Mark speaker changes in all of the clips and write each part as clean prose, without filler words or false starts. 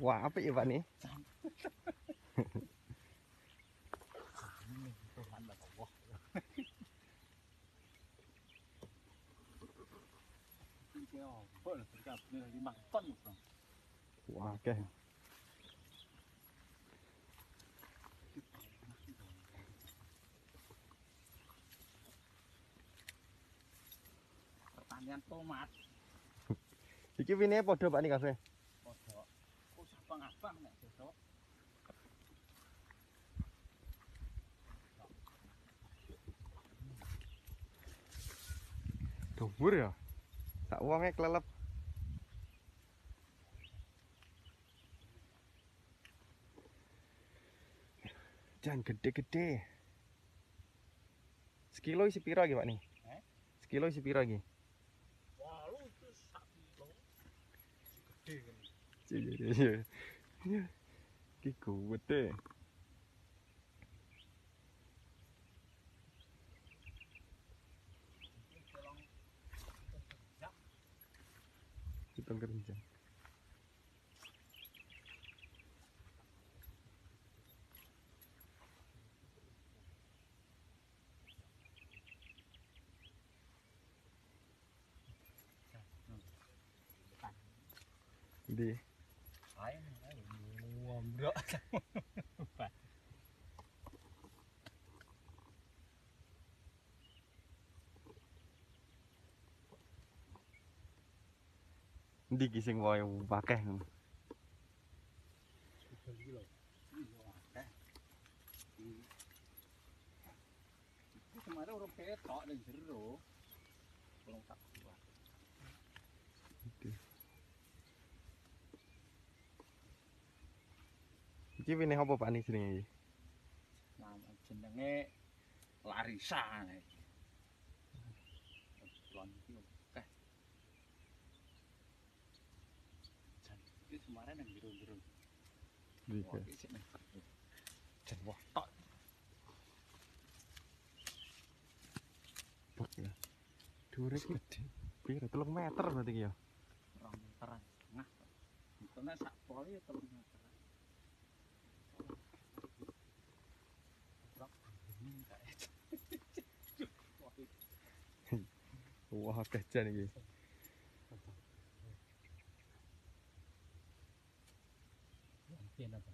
Speaker 1: Wah, apik ya Pak nih. Wah, oke.
Speaker 2: Pertanian tomat.
Speaker 1: Iki wine padha Pak nih kabeh.
Speaker 2: Kodok. Kok abang-abang nek besok.
Speaker 1: Dhuwur ya. Sak wonge klelep. Jan gede-gede. Sekilo isi piro iki Pak nih? Sekilo isi piro iki?
Speaker 2: Wah, lu itu sak kilo. Gede kan.
Speaker 1: Iya. Iki gede. Hitung kerenjang. Di
Speaker 2: Ayo, bro.
Speaker 1: ndi ki sing wae akeh ngono.
Speaker 2: Kemarin orang ketok dan jero. Belum tak buat.
Speaker 1: Iki wine apa Pak nih jenenge iki?
Speaker 2: Nama jenenge Larissa nek. Lon iki akeh. Jan iki kemarin yang biru-biru.
Speaker 1: Iki.
Speaker 2: Iki sik nek. Jan wah tok.
Speaker 1: Bok ya. Dure gede. Piro 3 meter berarti iki ya.
Speaker 2: 2 meteran setengah. Mikone sak pol ya 3 meter.
Speaker 1: Wah, akeh jan iki.
Speaker 2: Mungkin apa?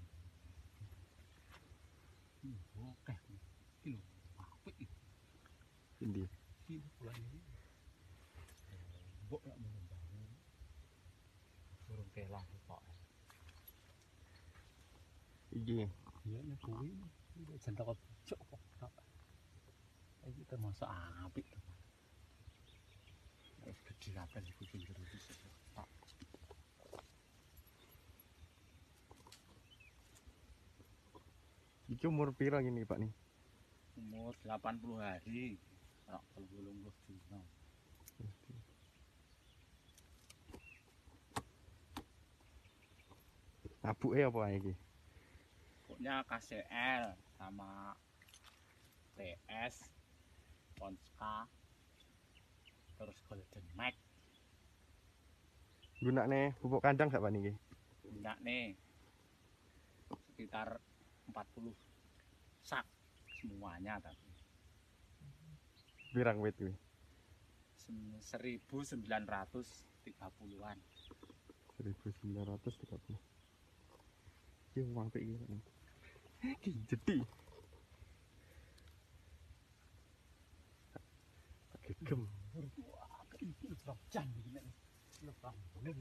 Speaker 2: Oke. Kilo apik iki.
Speaker 1: Endi?
Speaker 2: Kilo bulan ini. Bok lak mengembang. Burung kelang kok.
Speaker 1: Iki.
Speaker 2: Iya nek kuwi jentok cok kok. Iki termasuk apik to. Wis gede kabeh iki kucing jero iki.
Speaker 1: Iki umur piro gini Pak nih?
Speaker 2: Umur 80 hari. Rak 30 dino.
Speaker 1: Abuke apa ae iki?
Speaker 2: Pokoknya KCL sama TS, Ponska, terus Golden Mac.
Speaker 1: Gunakne pupuk kandang sak Pak niki?
Speaker 2: Enggak nih, sekitar 40 sak semuanya tapi
Speaker 1: Pirang wit kuwi?
Speaker 2: 1930-an.
Speaker 1: 1930. Iki wong apik iki Pak nih. Iki jedhi. Gegem.
Speaker 2: Wah, iki terus jan iki nek. Lepas bener.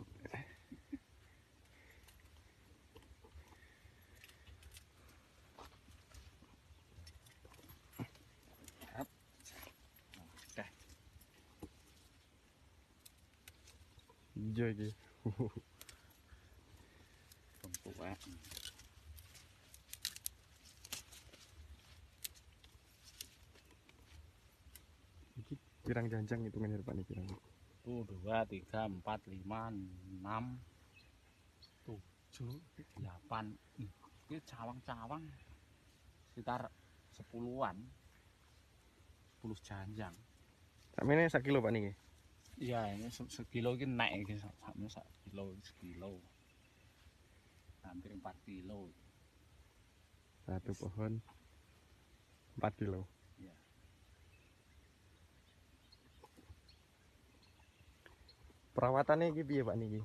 Speaker 1: Iya iki.
Speaker 2: Empuk wae.
Speaker 1: Iki pirang janjang hitungannya Pak nih pirang?
Speaker 2: 1, 2, 3, 4, 5, 6, 7, 8. Ini cawang-cawang sekitar 10-an. 10 janjang.
Speaker 1: Sakmene sak kilo Pak niki?
Speaker 2: Iya, ini sekilo ini naik ini sama sekilo. Hampir 4 kilo.
Speaker 1: Satu pohon 4 kilo.
Speaker 2: Iya.
Speaker 1: Perawatannya iki piye Pak niki?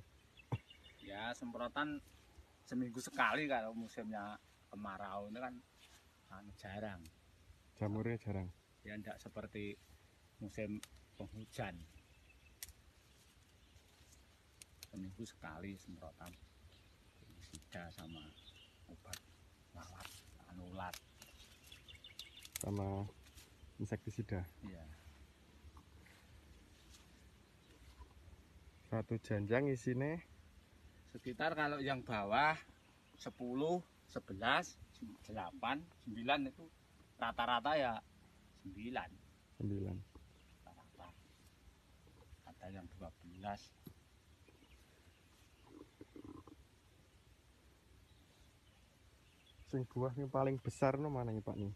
Speaker 2: Ya, semprotan seminggu sekali kalau musimnya kemarau ini kan jarang.
Speaker 1: Jamurnya jarang.
Speaker 2: Ya tidak seperti musim penghujan. Seminggu sekali semprotan pestisida sama obat lalat anulat.
Speaker 1: Sama insektisida.
Speaker 2: Iya.
Speaker 1: Satu janjang isinya
Speaker 2: Sekitar kalau yang bawah 10, 11, 8, 9 itu rata-rata ya 9.
Speaker 1: 9.
Speaker 2: Rata-rata. Ada yang 12.
Speaker 1: Sing buah yang paling besar no mana nih Pak nih?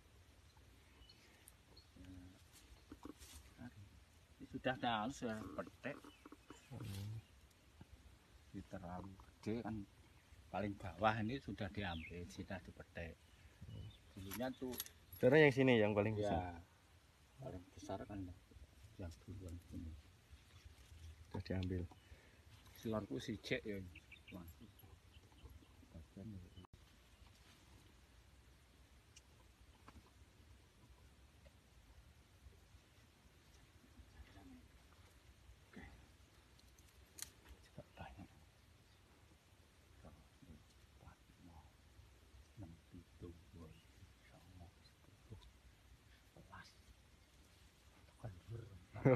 Speaker 2: Ini sudah halus sudah petek. Ini terlalu gede kan, paling bawah ini sudah diambil, sudah dipetik. Dulunya tuh
Speaker 1: Karena yang sini yang paling besar.
Speaker 2: ya paling besar kan yang duluan ini.
Speaker 1: Sudah diambil.
Speaker 2: Silorku sijik ya. Masuk. Bagian ya.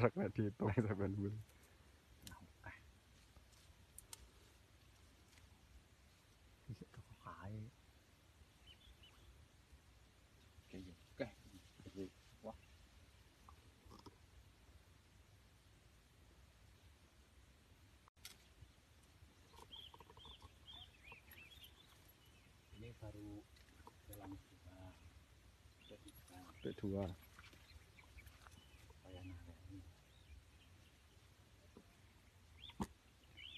Speaker 1: Rak nek dihitung sampean bun.
Speaker 2: Ini baru dalam dua, ketiga,
Speaker 1: Kedua.
Speaker 2: kayak naga ini.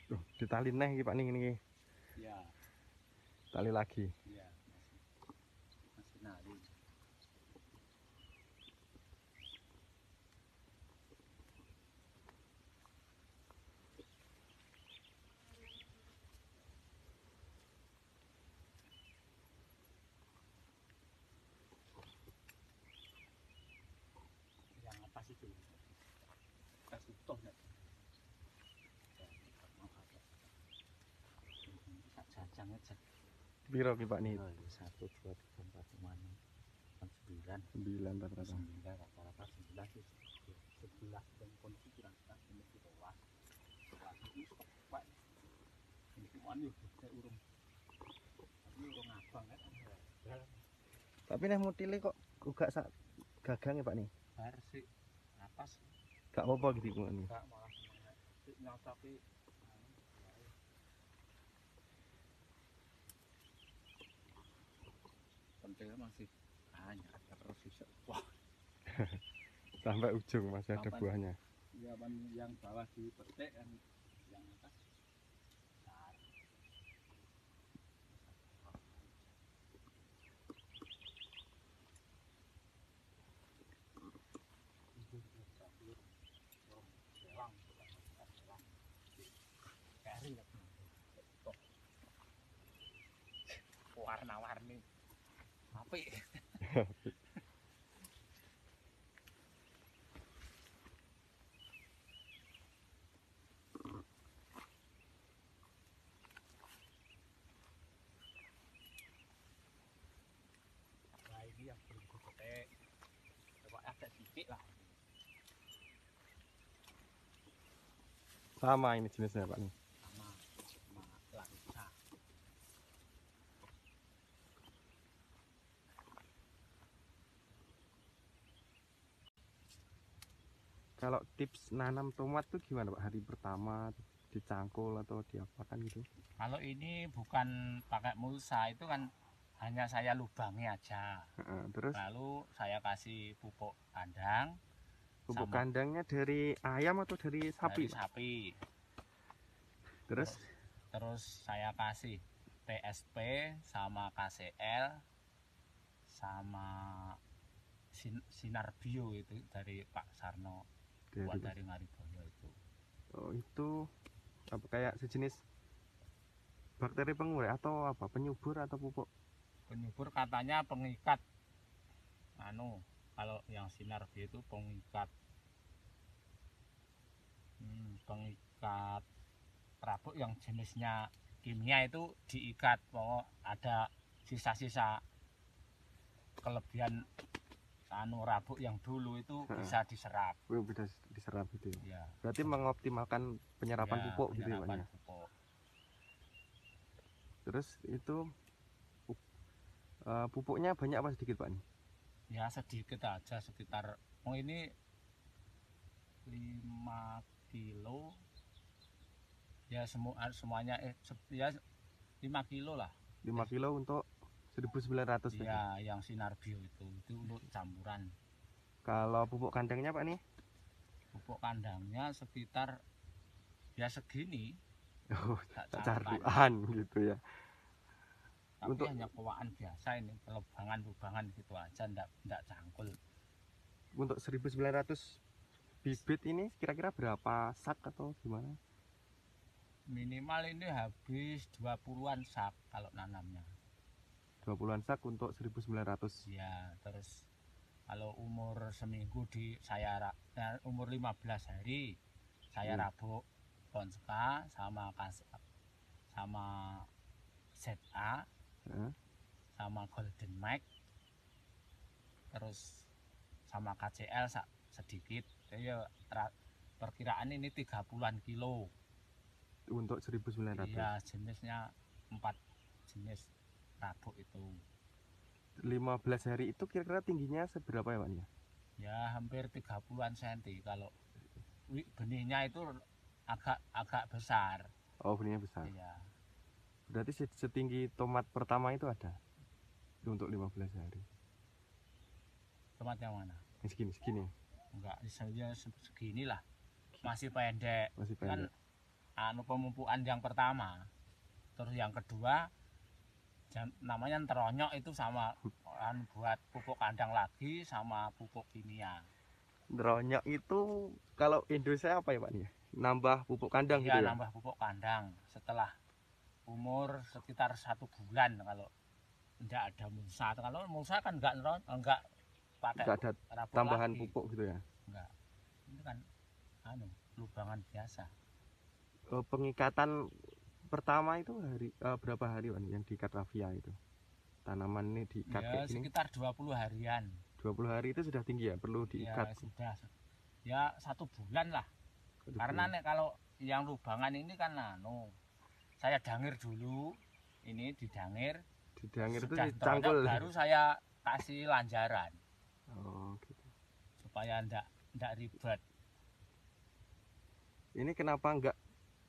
Speaker 1: Tuh, ditali neh iki Pak ning niki.
Speaker 2: Ya,
Speaker 1: Tali lagi.
Speaker 2: ya masih nari. Yang atas itu kasih toh nek. Jajangnya
Speaker 1: Piro ki Pak nih?
Speaker 2: 1, 2, 3, 4, 5, 6, 9.
Speaker 1: 9 rata-rata.
Speaker 2: 9 rata-rata 11 sih. 11 dan kondisi kurang ini di bawah. Ini pak. Ini mana kayak urung. Ini urung abang kan.
Speaker 1: Tapi neh mutile kok uga sak gagang ya Pak nih.
Speaker 2: Bersih. Atas
Speaker 1: Gak apa-apa gitu kok nih.
Speaker 2: enggak malah semuanya. Nyocoki pentilnya masih banyak terus bisa. Wah,
Speaker 1: Sampai ujung masih ada
Speaker 2: Kapan?
Speaker 1: buahnya.
Speaker 2: ya yang bawah dipetik kan yang atas besar. Warna-warni apik. Nah ini yang belum dipetik, coba agak sedikit lah.
Speaker 1: Sama ini jenisnya Pak nih.
Speaker 2: Sama larissa.
Speaker 1: Kalau tips nanam tomat tuh gimana Pak? Hari pertama dicangkul atau diapakan gitu?
Speaker 2: Kalau ini bukan pakai mulsa, itu kan hanya saya lubangi aja.
Speaker 1: Heeh, terus
Speaker 2: Lalu saya kasih pupuk kandang,
Speaker 1: Pupuk
Speaker 2: Sama
Speaker 1: kandangnya dari ayam atau dari sapi,
Speaker 2: dari
Speaker 1: Pak?
Speaker 2: sapi.
Speaker 1: Terus
Speaker 2: Terus saya kasih TSP sama KCL sama Sinar Bio itu dari Pak Sarno, buat dari Ngariboyo itu.
Speaker 1: oh, itu apa kayak sejenis bakteri pengurai atau apa penyubur atau pupuk?
Speaker 2: Penyubur katanya pengikat, anu kalau yang Sinar Bio itu pengikat pengikat rabuk yang jenisnya kimia itu diikat, mau ada sisa-sisa kelebihan anu rabuk yang dulu itu bisa diserap.
Speaker 1: Bisa diserap gitu ya.
Speaker 2: Ya,
Speaker 1: Berarti mengoptimalkan penyerapan
Speaker 2: ya,
Speaker 1: pupuk gitu ya, Pak,
Speaker 2: penyerapan
Speaker 1: ya.
Speaker 2: pupuk.
Speaker 1: Terus itu pupuknya banyak apa sedikit, Pak, nih?
Speaker 2: Ya sedikit aja, sekitar ini 5 kilo ya, semuanya ya 5 kilo lah.
Speaker 1: 5 kilo untuk 1.900
Speaker 2: ya, yang Sinar Bio itu untuk campuran.
Speaker 1: Kalau pupuk kandangnya, Pak, nih?
Speaker 2: Pupuk kandangnya sekitar ya segini.
Speaker 1: Oh,
Speaker 2: tak
Speaker 1: carduan gitu ya.
Speaker 2: Tapi
Speaker 1: Untuk
Speaker 2: hanya kewaan biasa ini, lubangan gitu aja, ndak cangkul.
Speaker 1: Untuk 1.900 bibit ini kira-kira berapa sak atau gimana?
Speaker 2: Minimal ini habis 20-an sak kalau nanamnya.
Speaker 1: 20-an sak untuk 1.900.
Speaker 2: Ya, terus kalau umur seminggu umur 15 hari saya rabuk Ponska sama ZA sama Golden Max, terus sama KCL sedikit. Jadi perkiraan ini 30-an kilo
Speaker 1: untuk 1.900.
Speaker 2: Iya, jenisnya 4 jenis rabuk itu.
Speaker 1: 15 hari itu kira-kira tingginya seberapa ya, Pak?
Speaker 2: Ya hampir 30-an senti. Kalau benihnya itu agak besar.
Speaker 1: Oh, benihnya besar.
Speaker 2: Iya.
Speaker 1: Berarti setinggi tomat pertama itu ada untuk 15 hari.
Speaker 2: Tomat yang mana?
Speaker 1: Yang segini.
Speaker 2: Enggak, segini lah. Masih pendek.
Speaker 1: Masih pendek.
Speaker 2: Kan pemupukan yang pertama. Terus yang kedua namanya teronyok itu sama buat pupuk kandang lagi sama pupuk kimia.
Speaker 1: Teronyok itu kalau Indonesia apa ya, Pak, nih? Nambah pupuk kandang gitu ya?
Speaker 2: Iya, nambah pupuk kandang setelah umur sekitar 1 bulan. Kalau tidak ada mulsa, kalau mulsa kan enggak pakai
Speaker 1: ada tambahan lagi. Pupuk gitu ya?
Speaker 2: Enggak, ini kan lubangan biasa.
Speaker 1: Pengikatan pertama itu berapa hari, Pak, yang diikat rafia itu? Tanaman ini diikat
Speaker 2: ya, sekitar 20 harian.
Speaker 1: 20 hari itu sudah tinggi ya, perlu diikat?
Speaker 2: Ya, sudah. Ya 1 bulan lah. Karena nih kalau yang lubangan ini kan saya dangir dulu, ini didangir
Speaker 1: itu dicangkul,
Speaker 2: baru saya kasih lanjaran.
Speaker 1: Oh gitu.
Speaker 2: Supaya ndak ribet.
Speaker 1: Ini kenapa enggak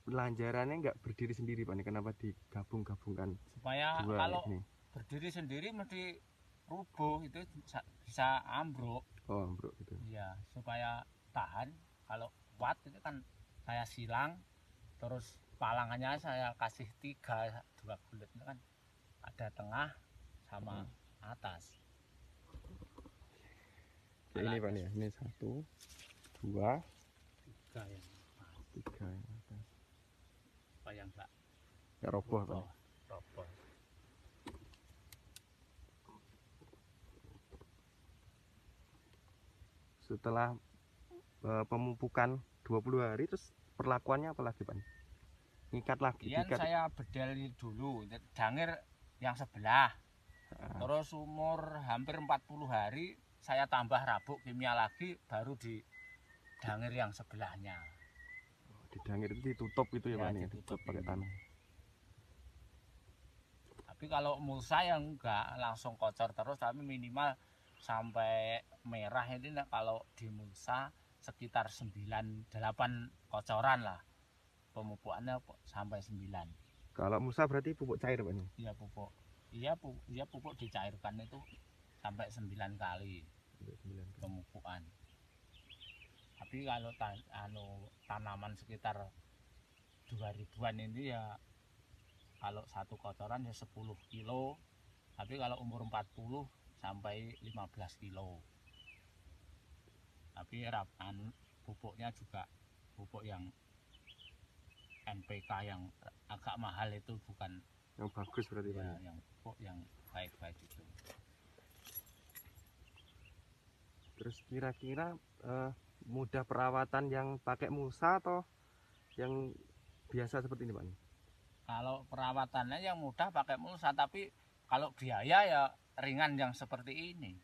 Speaker 1: lanjarannya enggak berdiri sendiri, Pak? Kenapa digabung-gabungkan?
Speaker 2: Supaya kalau berdiri sendiri mesti rubuh, itu bisa ambruk.
Speaker 1: Oh, ambruk gitu.
Speaker 2: Iya, supaya tahan. Kalau kuat itu kan saya silang, terus palangannya saya kasih 2 bulat itu kan ada tengah sama atas.
Speaker 1: Ya, ini, Pak, nih. Ini 1, 2,
Speaker 2: 3 yang
Speaker 1: atas.
Speaker 2: Supaya enggak
Speaker 1: roboh, Pak.
Speaker 2: Roboh.
Speaker 1: Setelah pemupukan 20 hari terus perlakuannya apa lagi, Pak? Ngikat lagi?
Speaker 2: Iya, saya bedel dulu, dangir yang sebelah. Terus umur hampir 40 hari saya tambah rabuk kimia lagi, baru didangir yang sebelahnya.
Speaker 1: Didangir itu ditutup itu ya, Pak? Ditutup pakai tanah.
Speaker 2: Tapi kalau mulsa yang enggak langsung kocor terus, tapi minimal sampai merah ini kalau di mulsa sekitar 9-8 kocoran lah. Pemupukannya sampai 9.
Speaker 1: Kalau mulsa berarti pupuk cair, Pak?
Speaker 2: Iya, pupuk. Iya, pupuk dicairkan itu sampai 9 kali pemupukan. Tapi kalau tanaman sekitar 2000-an ini ya kalau satu kotoran ya 10 kilo, tapi kalau umur 40 sampai 15 kilo. Tapi pupuknya juga pupuk yang NPK yang agak mahal itu, bukan
Speaker 1: Yang bagus berarti Pak.
Speaker 2: ya yang pupuk yang baik-baik itu.
Speaker 1: Terus kira-kira mudah perawatan yang pakai mulsa atau yang biasa seperti ini Pak?
Speaker 2: Kalau perawatannya yang mudah pakai mulsa, tapi kalau biaya ya ringan yang seperti ini,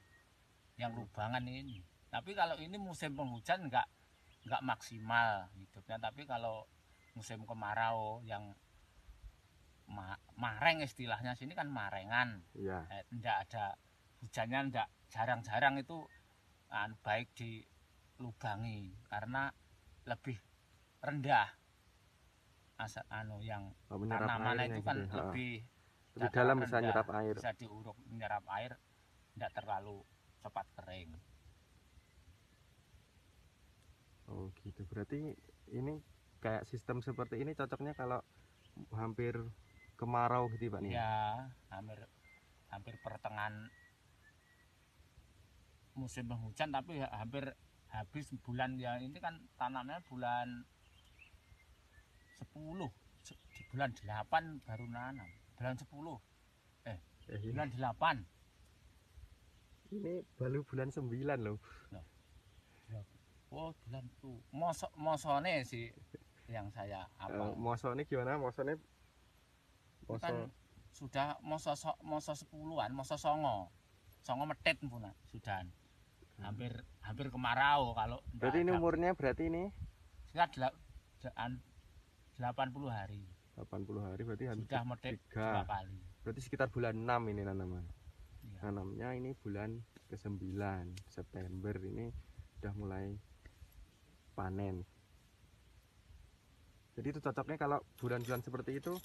Speaker 2: yang lubangan ini. Tapi kalau ini musim penghujan nggak maksimal hidupnya. Tapi kalau musim kemarau yang mareng istilahnya sini kan marengan,
Speaker 1: Iya.
Speaker 2: Nggak ada hujannya, nggak jarang-jarang itu baik dilubangi karena lebih rendah yang
Speaker 1: Menyerap
Speaker 2: tanaman
Speaker 1: airnya
Speaker 2: itu kan
Speaker 1: gitu ya.
Speaker 2: lebih
Speaker 1: Lebih dalam bisa
Speaker 2: rendah,
Speaker 1: nyerap air.
Speaker 2: bisa diuruk, menyerap air, tidak terlalu cepat kering.
Speaker 1: Oh gitu, berarti ini kayak sistem seperti ini cocoknya kalau hampir kemarau gitu Pak nih.
Speaker 2: Ya, hampir pertengahan musim penghujan, tapi hampir habis bulan ya. Ini kan tanamnya bulan 10, di bulan 8 baru nanam. Bulan 10, bulan 8.
Speaker 1: Ini baru bulan 9 loh.
Speaker 2: Oh, bulan tuh. Mosone sih yang saya apa.
Speaker 1: Mosone gimana? Mosone
Speaker 2: Kan sudah moso 10-an, moso songo metet puna sudah. Hampir kemarau kalau
Speaker 1: berarti ini umurnya berarti ini
Speaker 2: sekitar 80 hari.
Speaker 1: 80 hari berarti
Speaker 2: sudah metet 2 kali.
Speaker 1: Berarti sekitar bulan 6 ini tanaman.
Speaker 2: Ya.
Speaker 1: Nanamnya ini bulan ke-9 September ini udah mulai panen. Jadi itu cocoknya kalau bulan-bulan seperti itu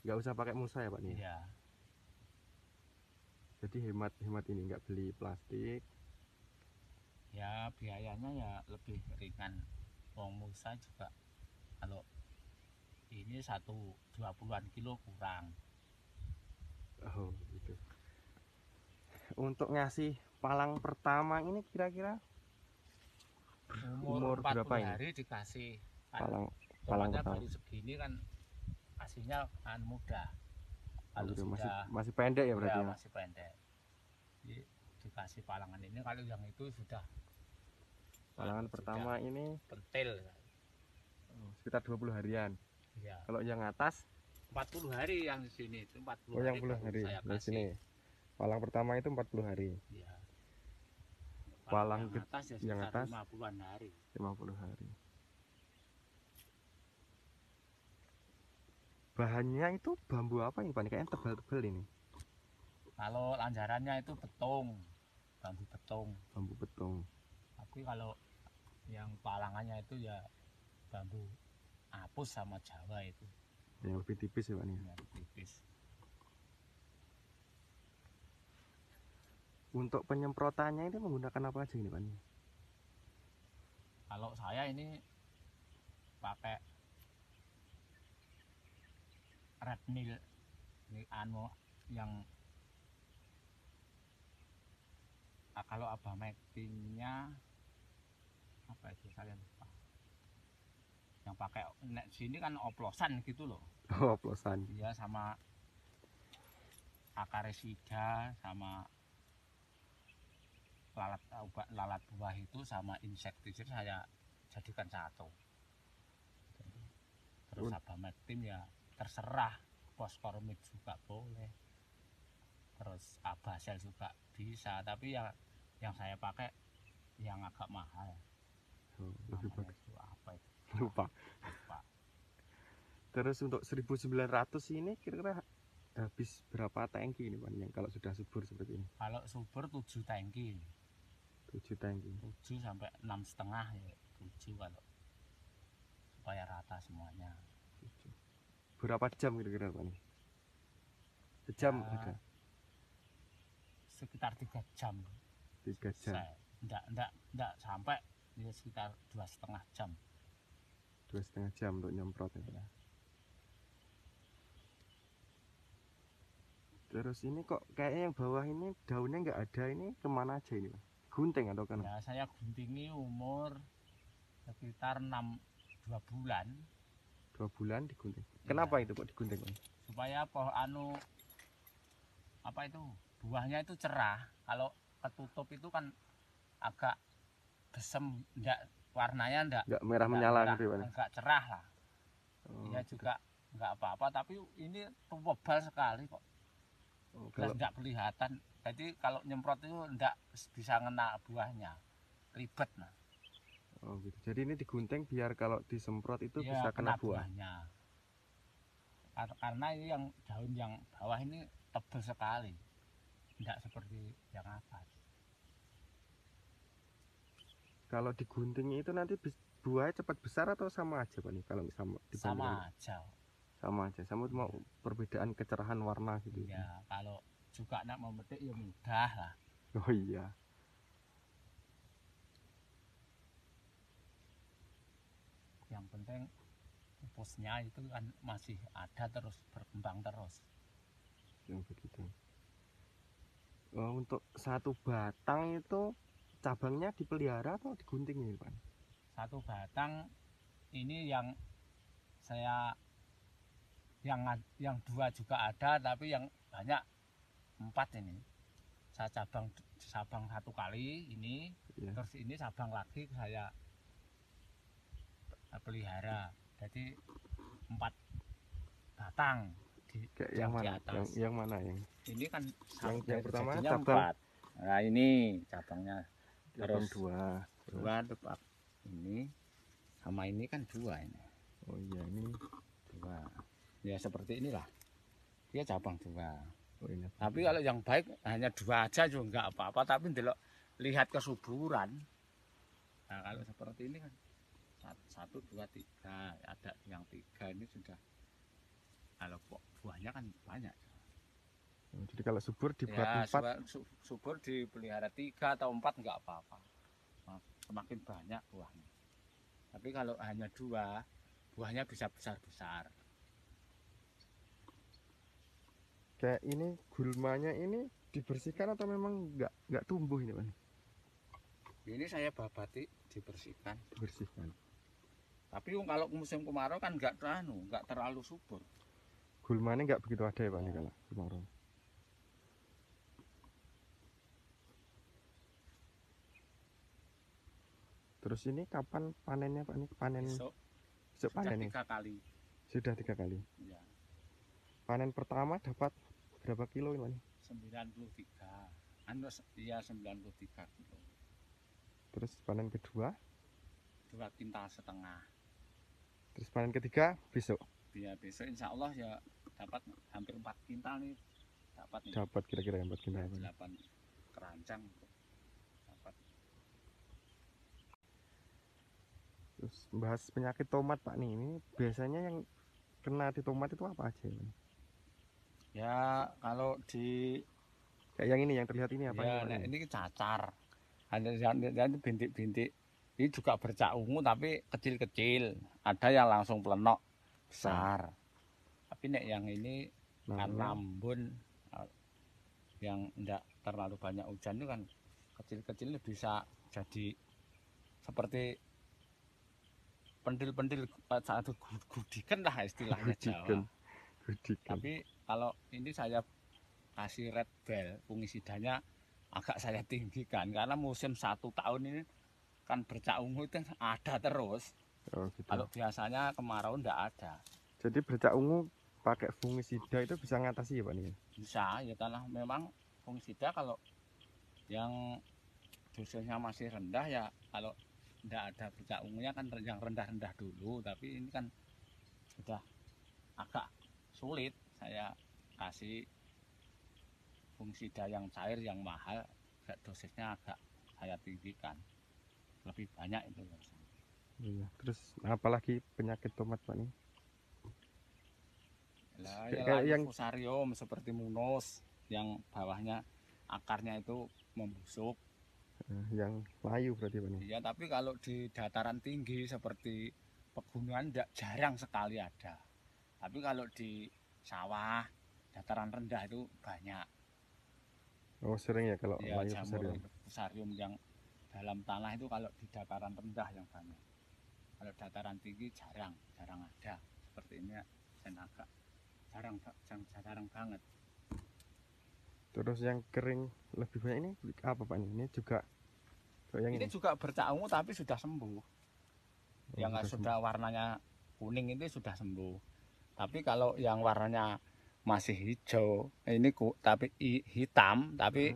Speaker 1: nggak usah pakai mulsa ya Pak nih.
Speaker 2: Iya.
Speaker 1: Jadi hemat ini, nggak beli plastik.
Speaker 2: Ya biayanya ya lebih ringan. Wong mulsa juga kalau ini 20-an kilo kurang.
Speaker 1: Oh gitu. Untuk ngasih palang pertama ini kira-kira umur berapa ini?
Speaker 2: Hari dikasih
Speaker 1: Palang
Speaker 2: pertama.
Speaker 1: baru
Speaker 2: segini kan kasihnya mudah. Kalau
Speaker 1: gitu,
Speaker 2: sudah
Speaker 1: masih pendek ya berarti ya?
Speaker 2: Masih pendek. Jadi dikasih palangan ini, kalau yang itu sudah
Speaker 1: palangan pertama ini
Speaker 2: pentil
Speaker 1: sekitar 20 harian.
Speaker 2: ya.
Speaker 1: Kalau yang atas
Speaker 2: 40 hari yang di sini itu 40
Speaker 1: yang
Speaker 2: hari.
Speaker 1: 40 hari.
Speaker 2: Saya
Speaker 1: Di sini palang pertama itu 40 hari.
Speaker 2: Ya.
Speaker 1: Palang
Speaker 2: yang atas ya
Speaker 1: yang atas
Speaker 2: 50-an hari.
Speaker 1: 50 hari. Bahannya itu bambu apa ini Pak? Kayaknya tebal-tebal ini.
Speaker 2: Kalau lanjarannya itu betung, bambu betung.
Speaker 1: Bambu betung.
Speaker 2: Tapi kalau yang palangannya itu ya bambu apus sama Jawa itu.
Speaker 1: Yang lebih tipis ya Pak nih.
Speaker 2: Yang tipis.
Speaker 1: Untuk penyemprotannya ini menggunakan apa aja ini Pak?
Speaker 2: Kalau saya ini pakai Redmil ini yang kalau Abamectinnya apa itu saya lupa. Yang pakai sini kan oplosan gitu loh.
Speaker 1: Oh, oplosan.
Speaker 2: Iya, sama akarisida, sama lalat buah itu, sama insektisida saya jadikan satu. Terus Abamectin ya terserah, fosformid juga boleh, terus Abasel juga bisa, tapi ya yang saya pakai yang agak mahal.
Speaker 1: Lebih bagus.
Speaker 2: Itu apa itu?
Speaker 1: Lupa. Terus untuk 1900 ini kira-kira habis berapa tangki ini Pak yang kalau sudah subur seperti ini?
Speaker 2: Kalau subur 7 tangki.
Speaker 1: 7 tangki.
Speaker 2: 7 sampai 6,5 ya. 7 kalau supaya rata semuanya.
Speaker 1: 7. Berapa jam kira-kira Pak nih? Sejam
Speaker 2: ya,
Speaker 1: ada?
Speaker 2: Sekitar 3 jam.
Speaker 1: 3 jam.
Speaker 2: Enggak sampai ya sekitar 2,5 jam.
Speaker 1: 2,5 jam untuk nyemprot ya.
Speaker 2: Ya.
Speaker 1: Terus ini kok kayaknya yang bawah ini daunnya nggak ada, ini kemana aja ini Pak? Gunting atau kan?
Speaker 2: Ya saya guntingi umur sekitar 2 bulan
Speaker 1: 2 bulan digunting.
Speaker 2: Iya.
Speaker 1: Kenapa itu kok digunting Pak?
Speaker 2: supaya apa itu buahnya itu cerah. Kalau ketutup itu kan agak besem, enggak, warnanya
Speaker 1: Nggak merah menyala gitu ya Pak?
Speaker 2: enggak cerah lah.
Speaker 1: Oh,
Speaker 2: Ya
Speaker 1: gitu.
Speaker 2: juga enggak apa-apa, tapi ini tebal sekali kok.
Speaker 1: Oh,
Speaker 2: Jelas
Speaker 1: kalau
Speaker 2: enggak kelihatan. Jadi kalau nyemprot itu enggak bisa ngena buahnya. Ribet nah.
Speaker 1: oh gitu. Jadi ini digunting biar kalau disemprot itu
Speaker 2: Ya
Speaker 1: bisa kena buah.
Speaker 2: buahnya. Karena ini yang daun yang bawah ini tebal sekali. Enggak seperti yang atas.
Speaker 1: Kalau digunting itu nanti buahnya cepat besar atau sama aja Pak nih kalau sama dibandingkan?
Speaker 2: Sama aja.
Speaker 1: Sama aja, sama cuma perbedaan kecerahan warna gitu.
Speaker 2: Ya kalau juga nak memetik ya mudah lah.
Speaker 1: Oh iya.
Speaker 2: Yang penting pupusnya itu kan masih ada terus, berkembang terus.
Speaker 1: Yang begitu. Untuk satu batang itu cabangnya dipelihara atau digunting ini Pak?
Speaker 2: Satu batang ini yang saya yang 2 juga ada, tapi yang banyak 4 ini. Saya cabang 1 kali ini,
Speaker 1: Ya.
Speaker 2: terus ini cabang lagi saya pelihara. Jadi 4 batang
Speaker 1: Kayak
Speaker 2: yang
Speaker 1: yang
Speaker 2: di
Speaker 1: mana?
Speaker 2: atas.
Speaker 1: Yang mana yang?
Speaker 2: Ini kan
Speaker 1: Yang pertama
Speaker 2: jadinya
Speaker 1: cabang
Speaker 2: 4. Nah ini cabangnya
Speaker 1: cabang
Speaker 2: terus
Speaker 1: 2.
Speaker 2: 2 tepat ini sama ini kan 2 ini.
Speaker 1: Oh iya, ini
Speaker 2: 2. Ya seperti inilah. Dia cabang 2.
Speaker 1: oh ini.
Speaker 2: Tapi kalau yang baik hanya 2 aja juga enggak apa-apa, tapi ndelok lihat kesuburan. Nah, kalau seperti ini kan 1 2 3, ada yang 3 ini sudah, kalau buahnya kan banyak.
Speaker 1: Oh, jadi kalau subur dibuat
Speaker 2: Ya
Speaker 1: 4.
Speaker 2: subur dipelihara 3 atau 4 enggak apa-apa. Nah, semakin banyak buahnya. Tapi kalau hanya 2, buahnya bisa besar-besar.
Speaker 1: Kayak ini gulmanya ini dibersihkan atau memang nggak tumbuh ini Pak?
Speaker 2: Ini saya babati dibersihkan.
Speaker 1: Dibersihkan.
Speaker 2: Tapi kalau musim kemarau kan enggak terlalu subur.
Speaker 1: Gulmanya nggak begitu ada ya Pak nih kalau kemarau. Terus ini kapan panennya Pak nih? Panen
Speaker 2: Besok
Speaker 1: besok
Speaker 2: sudah
Speaker 1: panen nih?
Speaker 2: 3 kali.
Speaker 1: Sudah 3 kali.
Speaker 2: Ya,
Speaker 1: Panen pertama dapat berapa kilo ini Pak nih?
Speaker 2: 93. Iya 93 kilo.
Speaker 1: Terus panen kedua,
Speaker 2: 2,5 kintal.
Speaker 1: terus panen ketiga besok
Speaker 2: Ya besok insya Allah ya dapat hampir 4 kintal nih. Dapat nih.
Speaker 1: dapat kira-kira 4 kilo.
Speaker 2: 8 keranjang dapat.
Speaker 1: Terus bahas penyakit tomat Pak nih, ini biasanya yang kena di tomat itu apa aja Pak?
Speaker 2: Ya kalau di
Speaker 1: Kayak yang ini yang terlihat ini apa
Speaker 2: ya,
Speaker 1: Pak
Speaker 2: nah,
Speaker 1: ini?
Speaker 2: ini cacar. Hanya bintik-bintik. Ini juga bercak ungu tapi kecil-kecil. Ada yang langsung pelenok besar. Tapi nek yang ini karena
Speaker 1: Namanya
Speaker 2: embun yang enggak terlalu banyak hujan itu kan kecil-kecil bisa jadi seperti pendil-pendil satu gudikan lah istilahnya Jawa.
Speaker 1: gudikan.
Speaker 2: Tapi kalau ini saya kasih red bell, fungisidanya agak saya tinggikan karena musim 1 tahun ini kan bercak ungu itu ada terus.
Speaker 1: Oh gitu.
Speaker 2: Kalau biasanya kemarau enggak ada.
Speaker 1: Jadi bercak ungu pakai fungisida itu bisa ngatasi ya Pak nih?
Speaker 2: Bisa ya karena memang fungisida kalau yang dosisnya masih rendah ya, kalau enggak ada bercak ungunya kan yang rendah-rendah dulu, tapi ini kan sudah agak sulit. Saya kasih fungisida yang cair yang mahal, dosisnya agak saya tinggikan, lebih banyak itu.
Speaker 1: Iya. Terus apalagi penyakit tomat Pak nih?
Speaker 2: Lah,
Speaker 1: Kayak
Speaker 2: ya
Speaker 1: yang
Speaker 2: fusarium seperti munus yang bawahnya akarnya itu membusuk.
Speaker 1: Yang layu berarti Pak nih.
Speaker 2: Iya, tapi kalau di dataran tinggi seperti pegunungan jarang sekali ada. Tapi kalau di sawah, dataran rendah itu banyak.
Speaker 1: Oh sering ya kalau
Speaker 2: Ya,
Speaker 1: layu
Speaker 2: jamur
Speaker 1: fusarium.
Speaker 2: fusarium yang dalam tanah itu kalau di dataran rendah yang banyak. Kalau dataran tinggi jarang, jarang ada. Seperti ini dan agak jarang banget.
Speaker 1: Terus yang kering lebih banyak ini apa Pak nih? Ini juga kayak yang
Speaker 2: Ini
Speaker 1: ini.
Speaker 2: juga bercak ungu tapi sudah sembuh.
Speaker 1: Oh,
Speaker 2: Yang sudah warnanya kuning ini sudah sembuh. Tapi kalau yang warnanya masih hijau, ini tapi hitam, tapi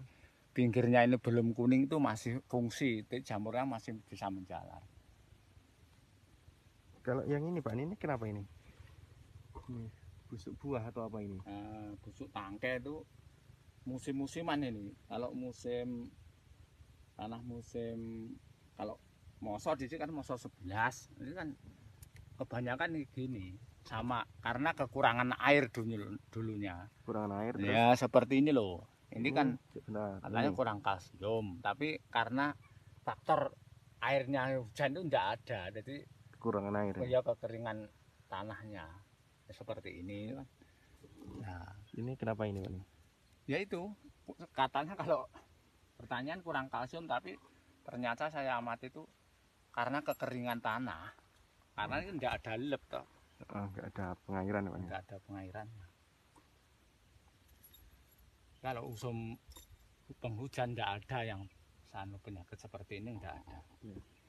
Speaker 2: pinggirnya ini belum kuning itu masih fungsi, itu jamurnya masih bisa menjalar.
Speaker 1: Kalau yang ini Pak, ini kenapa ini? Ini busuk buah atau apa ini?
Speaker 2: Busuk tangkai itu musim-musiman ini. Kalau musim tanah musim kalau mosok di sini kan mosok 11, ini kan kebanyakan gini sama karena kekurangan air dulunya.
Speaker 1: Kurangan air terus.
Speaker 2: Ya seperti ini loh. Ini kan
Speaker 1: Benar,
Speaker 2: katanya
Speaker 1: ini.
Speaker 2: kurang kalsium, tapi karena faktor airnya hujan itu enggak ada, jadi
Speaker 1: Kurangan air.
Speaker 2: ya kekeringan tanahnya seperti ini. Nah,
Speaker 1: Ini kenapa ini Pak?
Speaker 2: ya itu katanya kalau pertanyaan kurang kalsium, tapi ternyata saya amati itu karena kekeringan tanah, karena ini enggak ada lep toh,
Speaker 1: Enggak ada pengairan Pak.
Speaker 2: enggak ada pengairan. Kalau usum penghujan enggak ada yang penyakit seperti ini, enggak ada.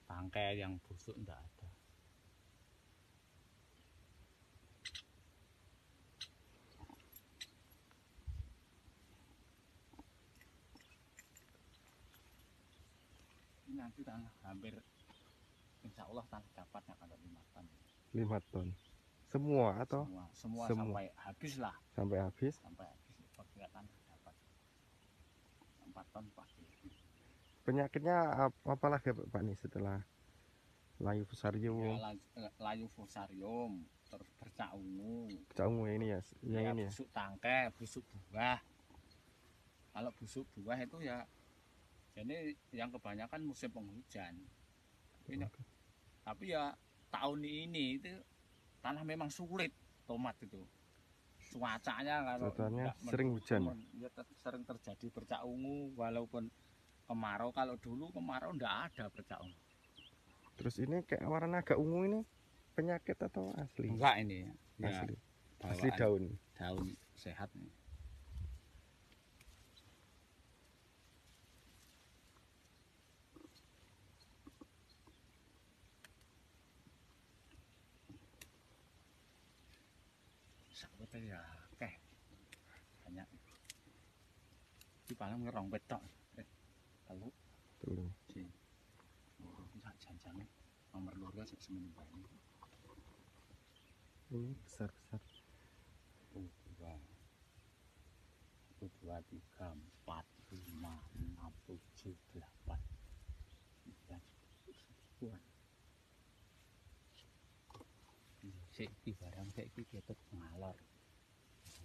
Speaker 2: Tangkai yang busuk enggak ada. Ini nanti tanah hampir insya Allah tanah dapatnya kalau 5 ton.
Speaker 1: 5 ton. Semua atau?
Speaker 2: Semua
Speaker 1: Semua.
Speaker 2: sampai habis lah.
Speaker 1: Sampai habis.
Speaker 2: Sampai habis perkiraan dapat 4 ton pasti.
Speaker 1: Penyakitnya apa lagi Pak nih setelah layu fusarium?
Speaker 2: Ya, layu fusarium, terus bercak ungu.
Speaker 1: Bercak ungu ini ya, yang
Speaker 2: Ya,
Speaker 1: ini ya.
Speaker 2: busuk tangkai, busuk buah. Kalau busuk buah itu ya, jadi yang kebanyakan musim penghujan. Tapi ya tahun ini itu tanah memang sulit tomat itu. Cuacanya kalau
Speaker 1: sering hujan.
Speaker 2: Ya sering terjadi bercak ungu walaupun kemarau. Kalau dulu kemarau enggak ada bercak ungu.
Speaker 1: Terus ini kayak warna agak ungu ini penyakit atau asli?
Speaker 2: Enggak ini ya.
Speaker 1: Asli. Asli daun.
Speaker 2: Daun sehat nih. Sawit ya akeh. Banyak. Di paling ngerong betok. Telu.
Speaker 1: Tuh.
Speaker 2: Si. Sak janjane nomor loro sik semene bae.
Speaker 1: Ini besar-besar.
Speaker 2: 1, 2, 3, 4, 5, 6, 7, 8, 9, 10. Saiki barang saiki ketut ngalor.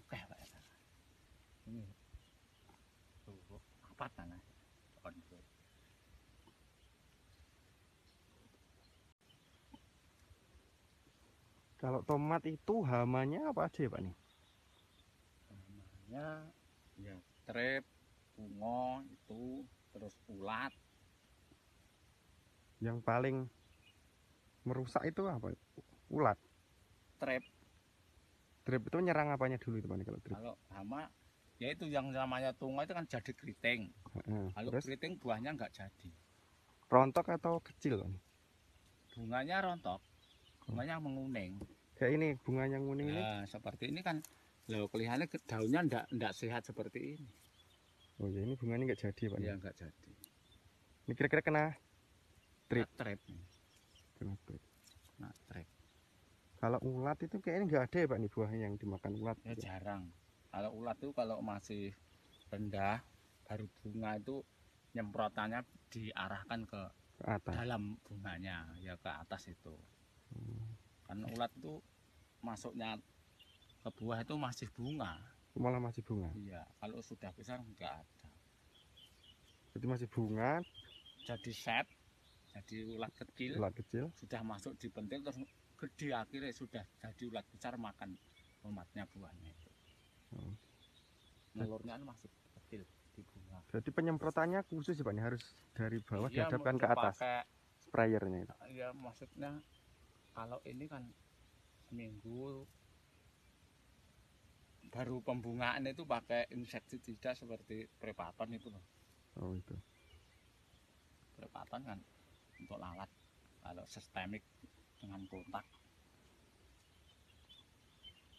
Speaker 2: Oke Pak. Ini tuh apa tanah?
Speaker 1: Kalau tomat itu hamanya apa aja ya Pak nih?
Speaker 2: Hamanya ya trep, bunga itu, terus ulat.
Speaker 1: Yang paling merusak itu apa? Ulat.
Speaker 2: Trep.
Speaker 1: Trep itu nyerang apanya dulu itu Pak nih kalau trep?
Speaker 2: Kalau hama ya itu yang namanya tungau itu kan jadi keriting. Kalau keriting buahnya enggak jadi.
Speaker 1: Rontok atau kecil Pak?
Speaker 2: Bunganya rontok. Bunganya menguning.
Speaker 1: Kayak ini bunganya menguning ini.
Speaker 2: Nah, seperti ini kan loh kelihatannya daunnya enggak sehat seperti ini.
Speaker 1: Oh ya ini bunganya enggak jadi Pak.
Speaker 2: Iya enggak jadi.
Speaker 1: Ini kira-kira kena trip.
Speaker 2: Kena trip.
Speaker 1: Kalau ulat itu kayaknya nggak ada ya Pak nih buahnya yang dimakan ulat.
Speaker 2: Ya jarang. Kalau ulat itu kalau masih rendah baru bunga itu nyemprotannya diarahkan ke
Speaker 1: atas.
Speaker 2: Dalam bunganya ya ke atas itu. Karena ulat itu masuknya ke buah itu masih bunga.
Speaker 1: Malah masih bunga.
Speaker 2: Iya, kalau sudah besar enggak ada.
Speaker 1: Jadi masih bunga,
Speaker 2: jadi set, jadi ulat kecil,
Speaker 1: Ulat kecil.
Speaker 2: sudah masuk di pentil terus gede, akhirnya sudah jadi ulat besar makan tomatnya, buahnya itu.
Speaker 1: Oh.
Speaker 2: Telurnya kan masih kecil di bunga.
Speaker 1: Jadi penyemprotannya khusus ya Pak, ini harus dari bawah
Speaker 2: Iya,
Speaker 1: dihadapkan ke
Speaker 2: mesti
Speaker 1: atas
Speaker 2: pakai,
Speaker 1: sprayernya itu.
Speaker 2: ya maksudnya kalau ini kan seminggu baru pembungaan itu pakai insektisida seperti prepaton itu loh.
Speaker 1: Oh itu.
Speaker 2: Prepaton kan untuk lalat, kalau sistemik dengan kontak.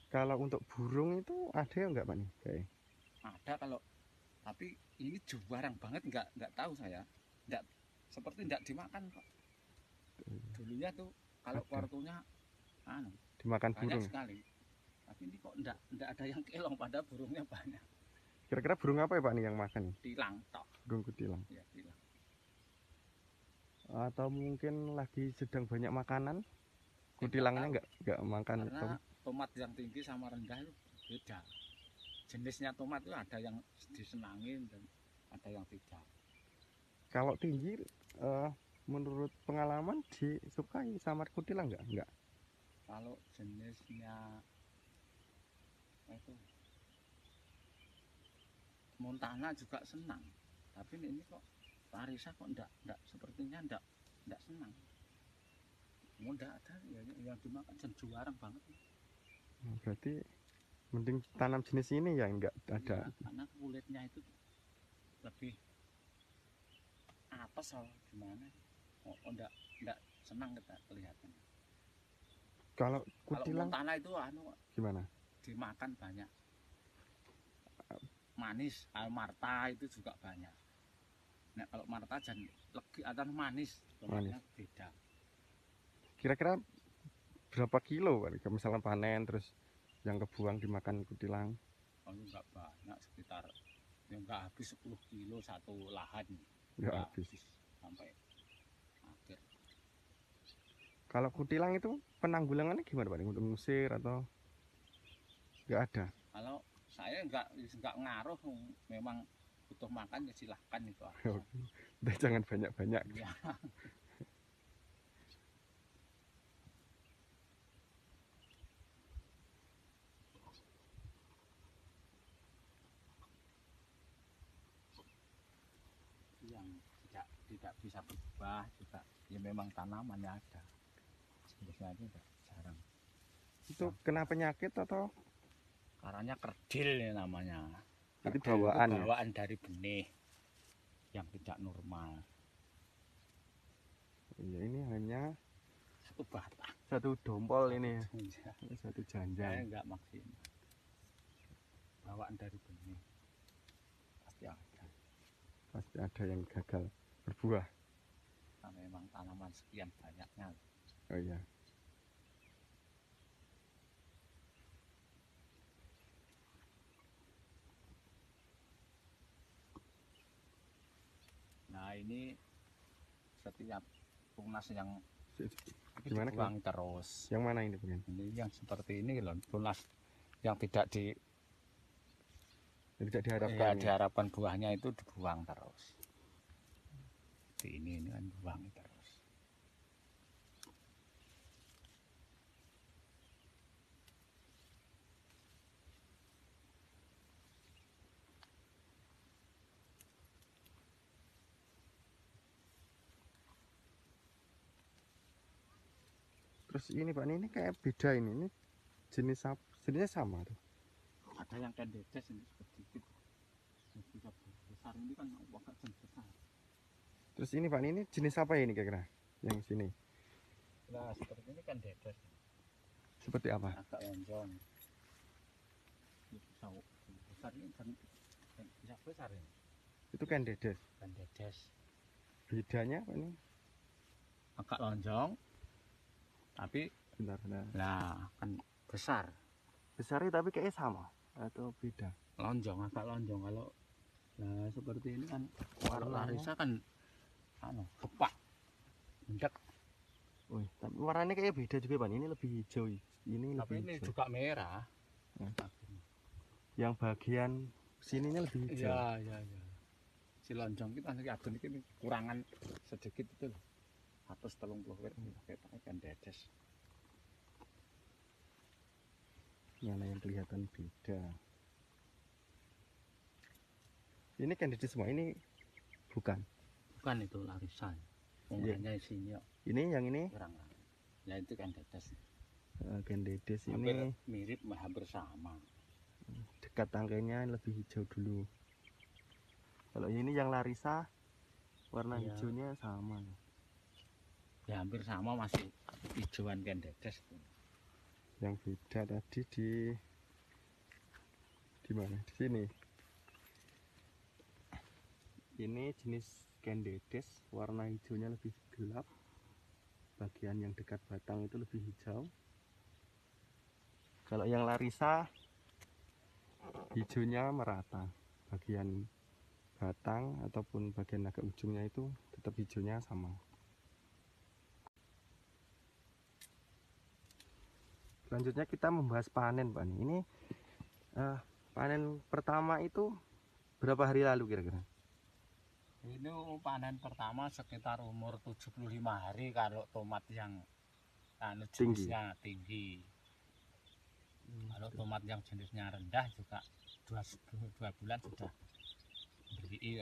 Speaker 1: Kalau untuk burung itu ada ya enggak Pak nih? Kayak
Speaker 2: Ada kalau, tapi ini jarang banget, nggak tahu saya, nggak, seperti nggak dimakan kok. Dulunya tuh kalau
Speaker 1: Ada.
Speaker 2: waktunya anu,
Speaker 1: dimakan
Speaker 2: banyak
Speaker 1: burung.
Speaker 2: sekali, tapi ini kok nggak ada yang kelong, pada burungnya banyak.
Speaker 1: Kira-kira burung apa ya Pak nih yang makan?
Speaker 2: Tilang tok
Speaker 1: Burung kutilang.
Speaker 2: ya, tilang.
Speaker 1: Atau mungkin lagi sedang banyak makanan?
Speaker 2: Nggak
Speaker 1: Kutilangnya
Speaker 2: tahu.
Speaker 1: nggak makan
Speaker 2: Karena tomat yang tinggi sama rendah itu beda. Jenisnya tomat itu ada yang disenangin dan ada yang tidak.
Speaker 1: Kalau tinggi menurut pengalaman disukai sama kutilang nggak? Nggak.
Speaker 2: Kalau jenisnya itu Montana juga senang, tapi ini kok Larissa kok enggak, sepertinya enggak senang. Enggak ada yang dimakan, jarang banget.
Speaker 1: Berarti mending tanam jenis ini yang nggak ada.
Speaker 2: Ya, karena kulitnya itu lebih apa soal gimana? Oh, enggak senang kita kelihatan.
Speaker 1: Kalau
Speaker 2: Kalau
Speaker 1: kutilang
Speaker 2: Montana itu anu
Speaker 1: gimana?
Speaker 2: dimakan banyak. Manis, Marta itu juga banyak. Nah, kalau Marta jangan legi atau manis, tomatnya beda.
Speaker 1: Kira-kira berapa kilo Pak? Kalau misalnya panen terus yang kebuang dimakan kutilang?
Speaker 2: Oh, enggak banyak, sekitar ya enggak habis 10 kilo satu lahan.
Speaker 1: Nggak habis.
Speaker 2: Sampai akhir.
Speaker 1: Kalau kutilang itu penanggulangannya gimana Pak? Untuk ngusir atau nggak ada?
Speaker 2: Kalau saya enggak ngaruh, memang butuh makan ya silahkan itu aja.
Speaker 1: Udah jangan banyak-banyak.
Speaker 2: Ya. Yang tidak bisa berubah juga ya memang tanamannya ada, jenisnya itu jarang.
Speaker 1: Itu kena penyakit atau
Speaker 2: Karanya kerdil ya namanya.
Speaker 1: jadi
Speaker 2: Kerdil itu
Speaker 1: bawaan ya?
Speaker 2: bawaan dari benih yang tidak normal.
Speaker 1: Iya, ini hanya
Speaker 2: Satu batang,
Speaker 1: satu dompol ini ya.
Speaker 2: ya.
Speaker 1: Ini satu
Speaker 2: Saya
Speaker 1: janjang.
Speaker 2: enggak maksimal. Bawaan dari benih pasti ada.
Speaker 1: Pasti ada yang gagal berbuah.
Speaker 2: Nah, memang tanaman sekian banyaknya.
Speaker 1: Oh iya.
Speaker 2: Nah, ini setiap tunas yang
Speaker 1: Gimana
Speaker 2: dibuang terus.
Speaker 1: Yang mana ini Bang?
Speaker 2: Ini yang seperti ini loh, tunas yang tidak
Speaker 1: Yang tidak diharapkan.
Speaker 2: diharapkan buahnya itu dibuang terus. Seperti ini kan buang terus.
Speaker 1: Terus ini Pak, ini kayak beda ini jenisnya sama tuh.
Speaker 2: Ada yang kandides ini sedikit, bisa besar, ini kan agak besar.
Speaker 1: Terus ini Pak, ini jenis apa ya ini kira-kira? Yang sini.
Speaker 2: Nah, seperti ini kandides.
Speaker 1: Seperti apa?
Speaker 2: Agak lonjong. Ini bisa besar, ini kan bisa besar ini.
Speaker 1: Itu kan dedes.
Speaker 2: Kandides.
Speaker 1: Bedanya apa ini?
Speaker 2: Agak lonjong, tapi
Speaker 1: Benar-benar.
Speaker 2: nah kan besar.
Speaker 1: Besarnya tapi kayaknya sama atau beda?
Speaker 2: Lonjong, agak lonjong. Kalau nah seperti ini kan, kalau Larissa kan anu kepak, mendek.
Speaker 1: Wih, tapi warnanya kayaknya beda juga Pak. Ini lebih hijau. Ini
Speaker 2: Tapi
Speaker 1: lebih
Speaker 2: ini
Speaker 1: hijau.
Speaker 2: juga merah.
Speaker 1: Yang bagian sininya lebih hijau.
Speaker 2: Iya. Si lonjong kita nanti adun ini kurangan sedikit itu loh. 130 wit pakai kan dedes.
Speaker 1: Mana yang kelihatan beda? Ini Candidus semua ini bukan.
Speaker 2: Bukan itu larisan.
Speaker 1: Iya.
Speaker 2: Umumnya sini kok
Speaker 1: Ini yang ini
Speaker 2: kurang. Ya itu kan dedes.
Speaker 1: Candidus
Speaker 2: Hampir
Speaker 1: ini
Speaker 2: mirip, hampir sama.
Speaker 1: dekat tangkainya lebih hijau dulu. Kalau ini yang Larissa warna
Speaker 2: Iya.
Speaker 1: hijaunya sama.
Speaker 2: Ya hampir sama, masih hijauan kan dedes.
Speaker 1: Yang beda tadi di mana? Di sini. Ini jenis Candidus, warna hijaunya lebih gelap. Bagian yang dekat batang itu lebih hijau. Kalau yang Larissa hijaunya merata. Bagian batang ataupun bagian agak ujungnya itu tetap hijaunya sama. Selanjutnya kita membahas panen, Pak. Ini panen pertama itu berapa hari lalu kira-kira?
Speaker 2: Ini panen pertama sekitar umur 75 hari kalau tomat yang jenisnya tinggi. Kalau tomat yang jenisnya rendah juga 2 bulan sudah beli,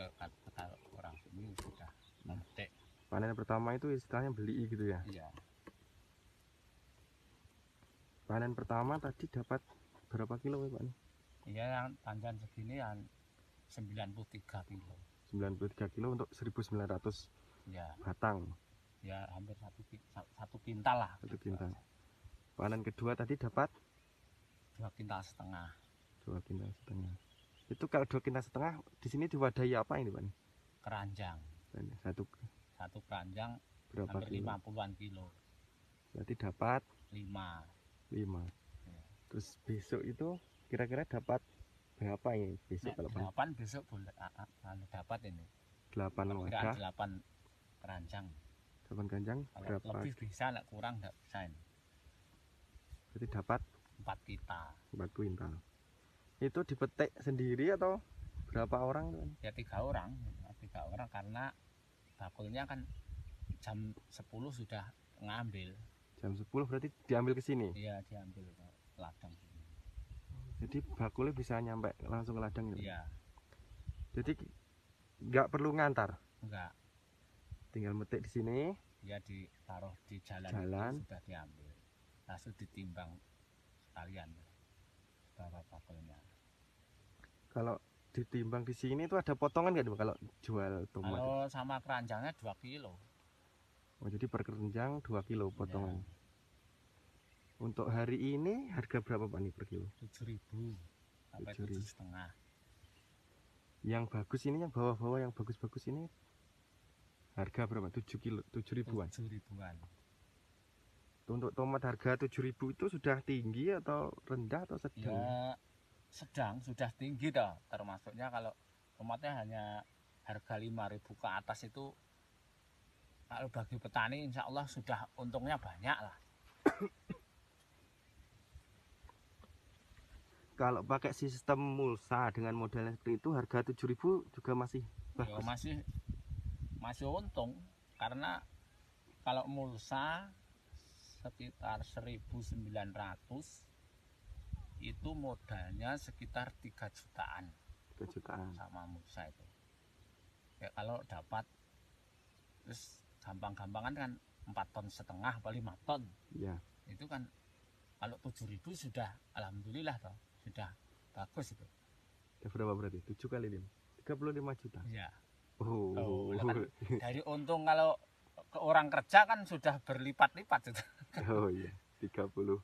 Speaker 2: kalau orang sini sudah memetik.
Speaker 1: Panen pertama itu istilahnya beli gitu ya.
Speaker 2: Iya.
Speaker 1: Panen pertama tadi dapat berapa kilo Pak?
Speaker 2: Iya, yang panjang segini yang 93 kilo.
Speaker 1: 93 kilo untuk 1900
Speaker 2: Ya,
Speaker 1: batang.
Speaker 2: ya hampir satu kintal lah.
Speaker 1: 1 kintal. Panen kedua tadi dapat
Speaker 2: 2,5 kintal.
Speaker 1: 2 kintal setengah. Itu kalau 2 kintal setengah di sini diwadahi apa ini Pak?
Speaker 2: Keranjang.
Speaker 1: Satu
Speaker 2: Keranjang
Speaker 1: berapa
Speaker 2: hampir
Speaker 1: kilo?
Speaker 2: 50-an kilo.
Speaker 1: Berarti dapat
Speaker 2: 5.
Speaker 1: 5.
Speaker 2: Ya.
Speaker 1: Terus besok itu kira-kira dapat berapa ini besok kalau panen?
Speaker 2: 8 besok boleh dapat ini.
Speaker 1: 8 wadah,
Speaker 2: 8 keranjang.
Speaker 1: 8 keranjang
Speaker 2: Kalau
Speaker 1: berapa?
Speaker 2: lebih bisa, nak kurang enggak bisa ini.
Speaker 1: Berarti dapat
Speaker 2: 4 kita.
Speaker 1: 4 kuintal. Itu dipetik sendiri atau berapa orang?
Speaker 2: Ya 3 orang karena bakulnya kan jam 10 sudah ngambil.
Speaker 1: Jam 10 berarti diambil ke sini.
Speaker 2: Iya, diambil ke ladang sini.
Speaker 1: Jadi bakulnya bisa nyampe langsung ke ladang ya.
Speaker 2: Iya,
Speaker 1: Jadi nggak perlu ngantar,
Speaker 2: enggak.
Speaker 1: tinggal metik di sini.
Speaker 2: Dia ditaruh di jalan. Itu sudah diambil. Langsung ditimbang sekalian berapa bakulnya.
Speaker 1: Kalau ditimbang di sini itu ada potongan nggak kalau jual tomat?
Speaker 2: Kalau sama keranjangnya 2 kilo.
Speaker 1: Oh, jadi per keranjang 2 kilo potongan.
Speaker 2: Ya.
Speaker 1: Untuk hari ini harga berapa Pak nih per kilo?
Speaker 2: 7.000 sampai 7,5.
Speaker 1: Yang bagus ini, yang bawah-bawah yang bagus-bagus ini harga berapa? 7 kilo, 7 ribuan.
Speaker 2: 7 ribuan.
Speaker 1: Untuk tomat harga 7.000 itu sudah tinggi atau rendah atau sedang?
Speaker 2: Ya sedang, sudah tinggi dah. Termasuknya kalau tomatnya hanya harga 5.000 ke atas itu, kalau bagi petani insya Allah sudah untungnya banyak lah.
Speaker 1: Kalau pakai sistem mulsa dengan modelnya seperti itu harga 7.000 juga masih
Speaker 2: Ya,
Speaker 1: bagus.
Speaker 2: masih untung karena kalau mulsa sekitar 1.900 itu modalnya sekitar 3 jutaan
Speaker 1: 3 jutaan.
Speaker 2: sama mulsa itu. Ya, kalau dapat terus gampang-gampangan kan 4,5 ton atau 5 ton.
Speaker 1: Ya.
Speaker 2: Itu kan kalau 7.000 sudah alhamdulillah toh, sudah bagus itu.
Speaker 1: Ya berapa berarti? 7 kali 5. 35 juta.
Speaker 2: Iya.
Speaker 1: Oh.
Speaker 2: Kan dari untung kalau ke orang kerja kan sudah berlipat-lipat itu.
Speaker 1: Oh iya, 35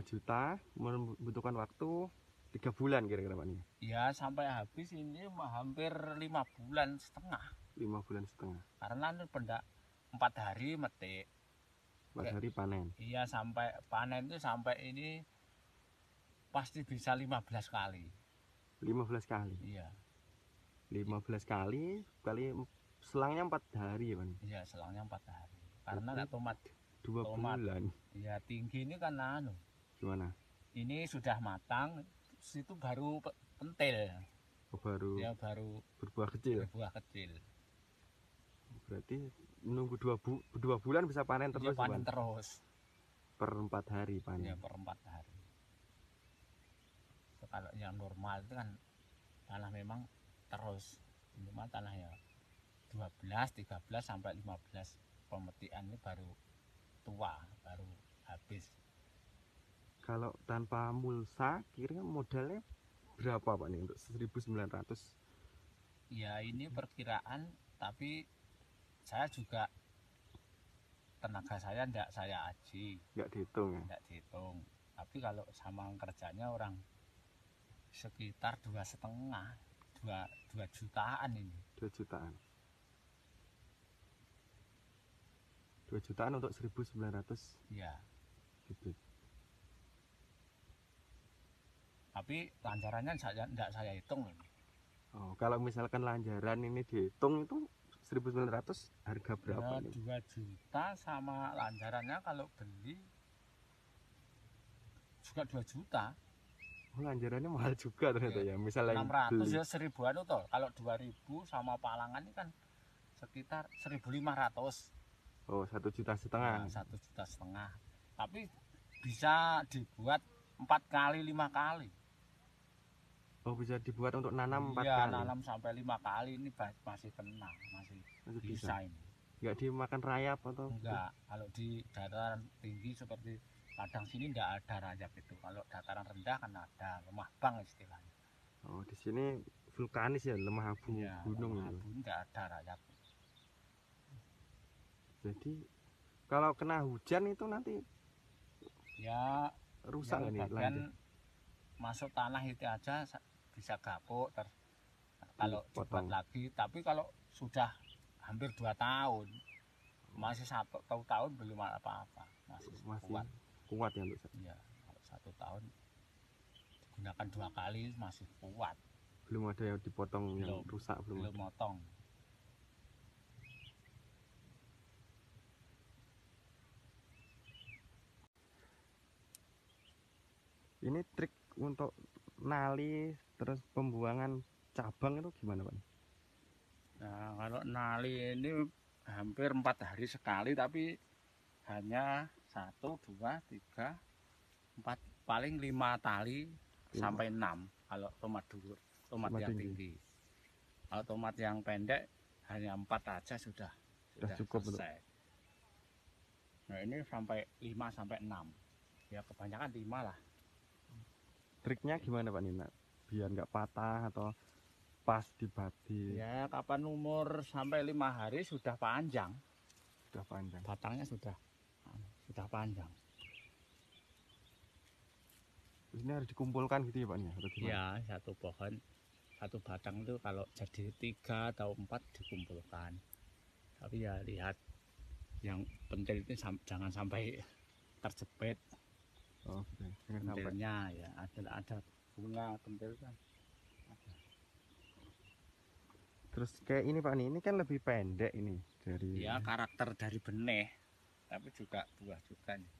Speaker 1: juta membutuhkan waktu 3 bulan kira-kira Pak nih.
Speaker 2: Ya sampai habis ini hampir 5,5 bulan.
Speaker 1: 5 bulan setengah.
Speaker 2: Karena ini 4 hari metik.
Speaker 1: 4 hari panen.
Speaker 2: Iya, sampai panen itu sampai ini pasti bisa 15 kali.
Speaker 1: 15 kali.
Speaker 2: Iya.
Speaker 1: 15 kali selangnya 4 hari ya Pak.
Speaker 2: Iya, selangnya 4 hari. Karena enggak tomat
Speaker 1: 2 bulan.
Speaker 2: Iya, tinggi ini kan
Speaker 1: Gimana?
Speaker 2: ini sudah matang, terus itu baru pentil.
Speaker 1: Oh, baru
Speaker 2: dia baru
Speaker 1: berbuah kecil.
Speaker 2: berbuah kecil.
Speaker 1: Berarti menunggu 2 bulan bisa panen
Speaker 2: Dia
Speaker 1: terus ya,
Speaker 2: panen
Speaker 1: Pan?
Speaker 2: terus
Speaker 1: Per 4 hari
Speaker 2: ya
Speaker 1: panen.
Speaker 2: per 4 hari. So, kalau yang normal itu kan tanah memang terus minimal tanah ya 12, 13 sampai 15 pemetikan ini baru tua, baru habis.
Speaker 1: Kalau tanpa mulsa kira modalnya berapa Pak nih untuk 1.900?
Speaker 2: Ya ini perkiraan, tapi saya juga tenaga saya enggak saya aji,
Speaker 1: Nggak dihitung ya?
Speaker 2: enggak dihitung. Tapi kalau sama kerjanya orang sekitar 2,5, 2 jutaan ini.
Speaker 1: 2 jutaan. 2 jutaan untuk 1.900
Speaker 2: Ya,
Speaker 1: bibit.
Speaker 2: tapi lancarannya saya enggak saya hitung loh.
Speaker 1: Oh, kalau misalkan lanjaran ini dihitung itu 1.900 harga berapa
Speaker 2: Ya
Speaker 1: nih?
Speaker 2: 2 juta sama lancarannya kalau beli juga 2 juta.
Speaker 1: Oh, lanjarannya mahal juga ternyata ya.
Speaker 2: Ya,
Speaker 1: Misalnya yang
Speaker 2: 600
Speaker 1: beli.
Speaker 2: ya 1000-an tuh. Kalau 2000 sama palangan ini kan sekitar 1.500.
Speaker 1: Oh, 1,5 juta.
Speaker 2: Ya 1,5 juta. Tapi bisa dibuat 4 kali 5 kali.
Speaker 1: Oh, bisa dibuat untuk nanam 4
Speaker 2: Iya,
Speaker 1: kali.
Speaker 2: nanam sampai 5 kali ini masih kena, masih
Speaker 1: Masih
Speaker 2: bisa
Speaker 1: bisa.
Speaker 2: ini.
Speaker 1: Nggak dimakan rayap atau?
Speaker 2: Enggak, kalau di dataran tinggi seperti Padang sini enggak ada rayap itu. Kalau dataran rendah kan ada, lemah bang istilahnya.
Speaker 1: Oh, di sini vulkanis ya, lemah abu
Speaker 2: Iya,
Speaker 1: gunung
Speaker 2: lemah
Speaker 1: itu.
Speaker 2: abu enggak ada rayap.
Speaker 1: Jadi kalau kena hujan itu nanti
Speaker 2: Ya
Speaker 1: rusak
Speaker 2: yang
Speaker 1: nggak nih
Speaker 2: bagian
Speaker 1: lanjut
Speaker 2: masuk tanah itu aja bisa gapuk kalau dibuat
Speaker 1: dipotong.
Speaker 2: lagi. Tapi kalau sudah hampir 2 tahun, masih 1 tahun belum apa-apa, masih
Speaker 1: Masih
Speaker 2: kuat.
Speaker 1: kuat ya untuk
Speaker 2: Ya, kalau 1 tahun digunakan 2 kali masih kuat.
Speaker 1: belum ada yang dipotong yang
Speaker 2: Belum,
Speaker 1: rusak belum
Speaker 2: belum
Speaker 1: ada.
Speaker 2: motong.
Speaker 1: Ini trik untuk nali terus pembuangan cabang itu gimana Pak?
Speaker 2: Nah, kalau nali ini hampir 4 hari sekali, tapi hanya 1, 2, 3, 4, paling 5 tali sampai 6 kalau tomat dulu, tomat
Speaker 1: Tomat
Speaker 2: yang
Speaker 1: tinggi.
Speaker 2: tinggi. Kalau tomat yang pendek hanya 4 aja sudah
Speaker 1: Cukup untuk
Speaker 2: selesai. Nah ini sampai 5 sampai 6, ya kebanyakan 5 lah.
Speaker 1: triknya gimana Pak Nina? Biar nggak patah atau pas di bati
Speaker 2: Ya kapan umur sampai 5 hari sudah panjang,
Speaker 1: sudah panjang.
Speaker 2: batangnya sudah panjang.
Speaker 1: Terus ini harus dikumpulkan gitu ya Pak Nina? Atau gimana?
Speaker 2: Ya satu pohon, satu batang itu kalau jadi 3 atau 4 dikumpulkan. Tapi ya lihat yang pentil itu jangan sampai terjepit.
Speaker 1: Oh, gitu. Jangan sampai.
Speaker 2: Pentilnya ya ada bunga pentil kan.
Speaker 1: Terus kayak ini Pak nih, ini kan lebih pendek ini dari
Speaker 2: Ya karakter dari benih, tapi juga buah juga nih.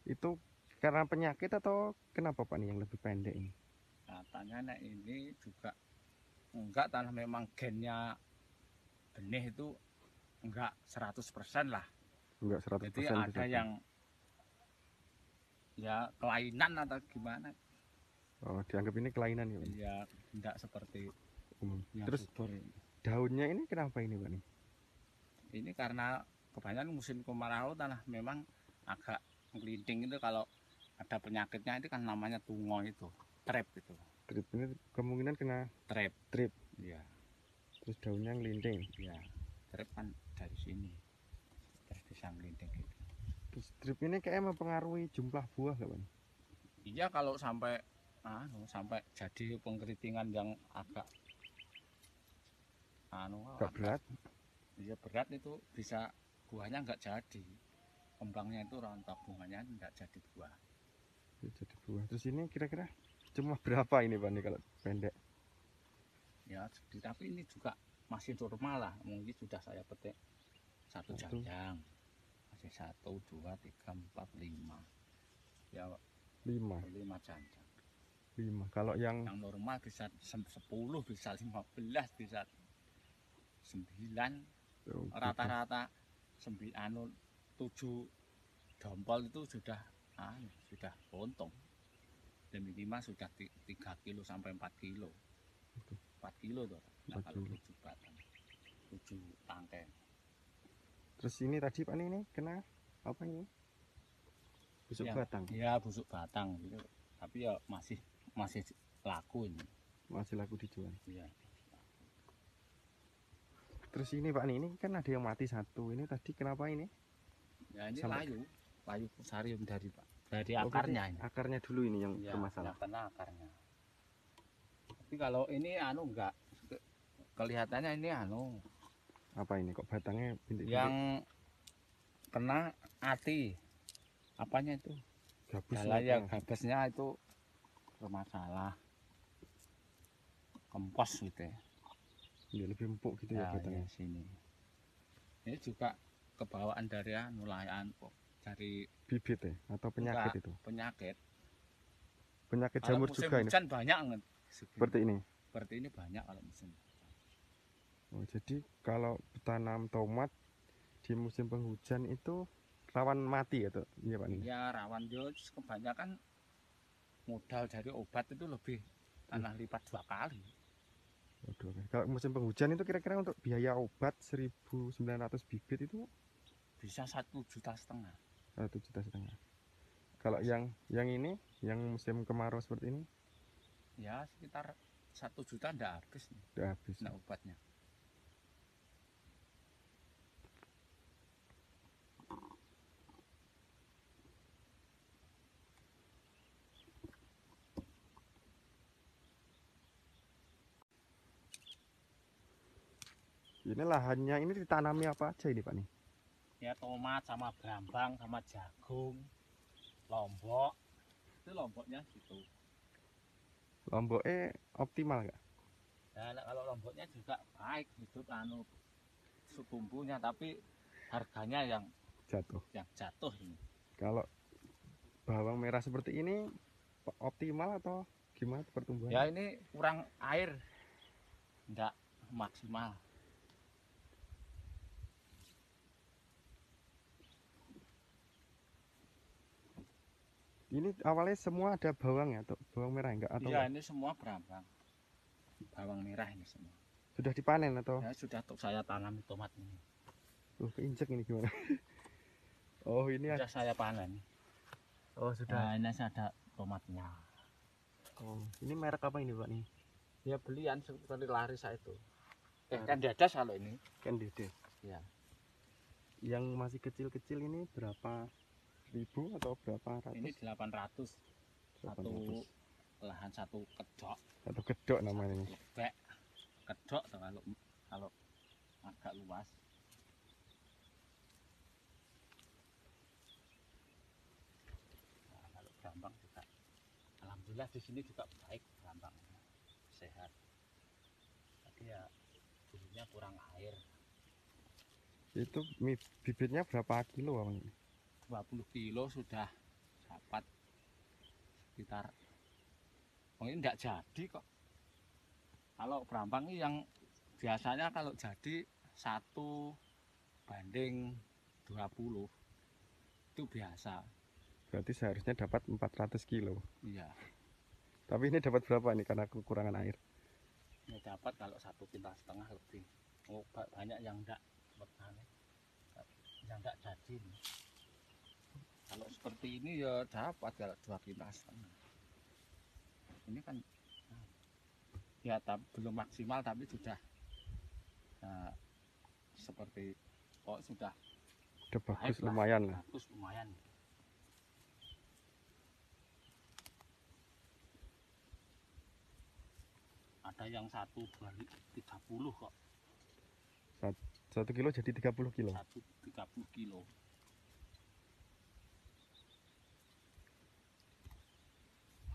Speaker 1: itu karena penyakit atau kenapa Pak nih yang lebih pendek ini?
Speaker 2: Katanya nah ini juga enggak, tanah memang gennya benih itu enggak 100% lah.
Speaker 1: Enggak
Speaker 2: Jadi
Speaker 1: 100%
Speaker 2: ada
Speaker 1: bisa.
Speaker 2: yang ya kelainan atau gimana.
Speaker 1: Oh, dianggap ini kelainan ya Pak?
Speaker 2: Ya enggak seperti yang
Speaker 1: Terus
Speaker 2: subur.
Speaker 1: daunnya ini kenapa ini Pak nih?
Speaker 2: Ini karena kebanyakan musim kemarau tanah memang agak ngelinting itu, kalau ada penyakitnya itu kan namanya tungo itu, trap itu.
Speaker 1: Trip ini kemungkinan kena
Speaker 2: Trap.
Speaker 1: trip.
Speaker 2: Ya,
Speaker 1: Terus daunnya ngelinting.
Speaker 2: ya. Trap kan dari sini. Terus bisa ngelinting gitu.
Speaker 1: Terus trip ini kayak mempengaruhi jumlah buah nggak Pak?
Speaker 2: Iya kalau sampai sampai jadi pengkeritingan yang agak
Speaker 1: Agak berat.
Speaker 2: iya berat, itu bisa buahnya nggak jadi, kembangnya itu rontok, bunganya nggak jadi buah.
Speaker 1: Jadi buah. Terus ini kira-kira cuma berapa ini Pak nih kalau pendek?
Speaker 2: Ya tapi ini juga masih normal lah, mungkin sudah saya petik 1
Speaker 1: Satu.
Speaker 2: janjang, masih 1, 2, 3, 4, 5, ya
Speaker 1: 5.
Speaker 2: 5 janjang.
Speaker 1: 5. Kalau yang
Speaker 2: Yang normal bisa 10, bisa 15, bisa 9.
Speaker 1: oh, gitu.
Speaker 2: Rata-rata 7 dompol itu sudah sudah untung. Dan minimal sudah 3 kilo sampai 4 kilo. 4 kilo tuh. Nah,
Speaker 1: 4
Speaker 2: kalau
Speaker 1: kilo.
Speaker 2: 7 batang, 7 tangkai.
Speaker 1: Terus ini tadi Pak ini kena apa ini? Busuk
Speaker 2: Ya,
Speaker 1: batang.
Speaker 2: ya busuk batang gitu. Tapi ya masih laku ini.
Speaker 1: Masih laku dijual.
Speaker 2: Iya.
Speaker 1: Terus ini Pak ini kan ada yang mati satu. Ini tadi kenapa ini?
Speaker 2: Ya ini
Speaker 1: Sampai-
Speaker 2: layu fusarium dari
Speaker 1: Oh, berarti
Speaker 2: akarnya ini.
Speaker 1: akarnya dulu ini yang
Speaker 2: Iya,
Speaker 1: bermasalah.
Speaker 2: yang kena akarnya. Tapi kalau ini enggak kelihatannya ini
Speaker 1: Apa ini kok batangnya bintik-bintik?
Speaker 2: yang kena ati. Apanya itu?
Speaker 1: Gabus
Speaker 2: Dalanya
Speaker 1: mereka.
Speaker 2: gabusnya itu bermasalah. Kempos gitu ya.
Speaker 1: Ya, lebih empuk gitu ya batangnya.
Speaker 2: Ya, sini. Ini juga kebawaan dari dari
Speaker 1: Bibit ya atau penyakit
Speaker 2: Enggak,
Speaker 1: itu?
Speaker 2: penyakit.
Speaker 1: Penyakit
Speaker 2: Kalau
Speaker 1: jamur
Speaker 2: musim
Speaker 1: juga ini.
Speaker 2: hujan banyak banget.
Speaker 1: Seperti ini.
Speaker 2: Seperti ini banyak kalau musim.
Speaker 1: Oh, jadi kalau tanam tomat di musim penghujan itu rawan mati ya, Tok? Iya, Pak.
Speaker 2: Ya rawan kebanyakan modal dari obat itu lebih tanah lipat 2 kali.
Speaker 1: Waduh, oke. Kalau musim penghujan itu kira-kira untuk biaya obat 1.900 bibit itu
Speaker 2: Bisa 1,5 juta.
Speaker 1: 1,5 juta. Kalau yang ini, yang musim kemarau seperti ini,
Speaker 2: Ya sekitar 1 juta ndak habis nih,
Speaker 1: udah habis.
Speaker 2: nah obatnya.
Speaker 1: Ini lahannya ini ditanami apa aja ini, Pak nih?
Speaker 2: Ya tomat sama brambang sama jagung, lombok. Itu lomboknya gitu.
Speaker 1: Lomboknya optimal nggak?
Speaker 2: Nah, kalau lomboknya juga baik hidup tumbuhnya, tapi harganya yang
Speaker 1: Jatuh.
Speaker 2: jatuh ini.
Speaker 1: Kalau bawang merah seperti ini optimal atau gimana pertumbuhan?
Speaker 2: Ya ini kurang air, enggak maksimal.
Speaker 1: Ini awalnya semua ada bawang ya, atau bawang merah enggak atau
Speaker 2: Iya ini semua berambang, bawang merah ini semua.
Speaker 1: sudah dipanen atau?
Speaker 2: Ya sudah saya tanam tomat ini.
Speaker 1: Keinjek ini gimana? Oh ini
Speaker 2: Sudah saya panen.
Speaker 1: Oh sudah.
Speaker 2: Nah, ini ada tomatnya.
Speaker 1: Oh ini merek apa ini Pak nih?
Speaker 2: Ya belian seperti Larissa itu. Kan dadas kalau ini.
Speaker 1: Candide.
Speaker 2: Ya.
Speaker 1: Yang masih kecil-kecil ini berapa ribu atau berapa ratus?
Speaker 2: Ini 800. Satu
Speaker 1: 800.
Speaker 2: lahan satu kedok.
Speaker 1: Satu kedok namanya ini.
Speaker 2: Lebek. Kedok kalau agak luas. Nah, kalau brambang juga alhamdulillah di sini juga baik brambangnya. Sehat. Tapi ya dulunya kurang air.
Speaker 1: Itu bibitnya berapa kilo Bang?
Speaker 2: 20 kilo sudah dapat sekitar, mungkin enggak jadi kok. Kalau brambang ini yang biasanya kalau jadi 1:20 itu biasa.
Speaker 1: Berarti seharusnya dapat 400 kilo.
Speaker 2: Iya,
Speaker 1: Tapi ini dapat berapa nih karena kekurangan air?
Speaker 2: ini dapat kalau 1,5 kintal lebih. Oh, banyak yang enggak jadi nih. Kalau seperti ini ya dapat kalau 2,5 kintal. Ini kan ya belum maksimal tapi sudah seperti sudah
Speaker 1: Udah bagus
Speaker 2: baik lah,
Speaker 1: lumayan lah.
Speaker 2: bagus lumayan. Ada yang 1,30 kok.
Speaker 1: 1 kilo jadi 30 kilo.
Speaker 2: 1,30 kilo.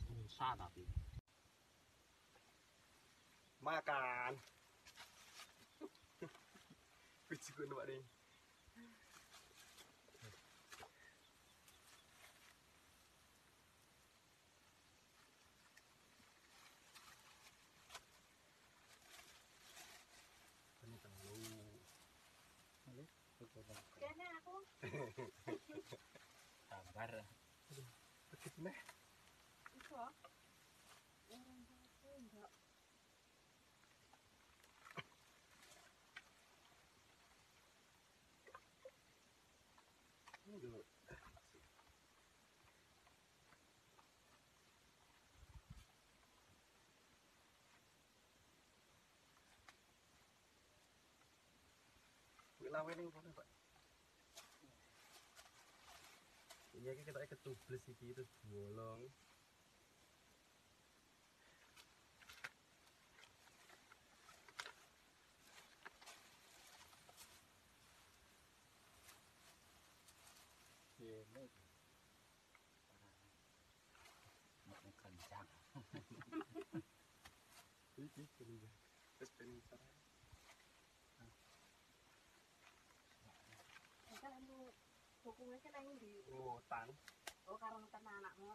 Speaker 2: Susah tapi.
Speaker 1: Makan. Biji gue Pak nih.
Speaker 3: Kene aku
Speaker 2: Gambar.
Speaker 1: Dikit meh.
Speaker 3: iso. Orang aku enggak.
Speaker 1: Dulu. Wilawe ning kono, Pak. Iya kita ketubles iki terus bolong.
Speaker 2: Ini mau kencang.
Speaker 1: Iki pengen. Terus pengen cara.
Speaker 3: Kan anu hukumnya kan nang di
Speaker 1: Oh, tang.
Speaker 3: oh karo ngeten anakmu.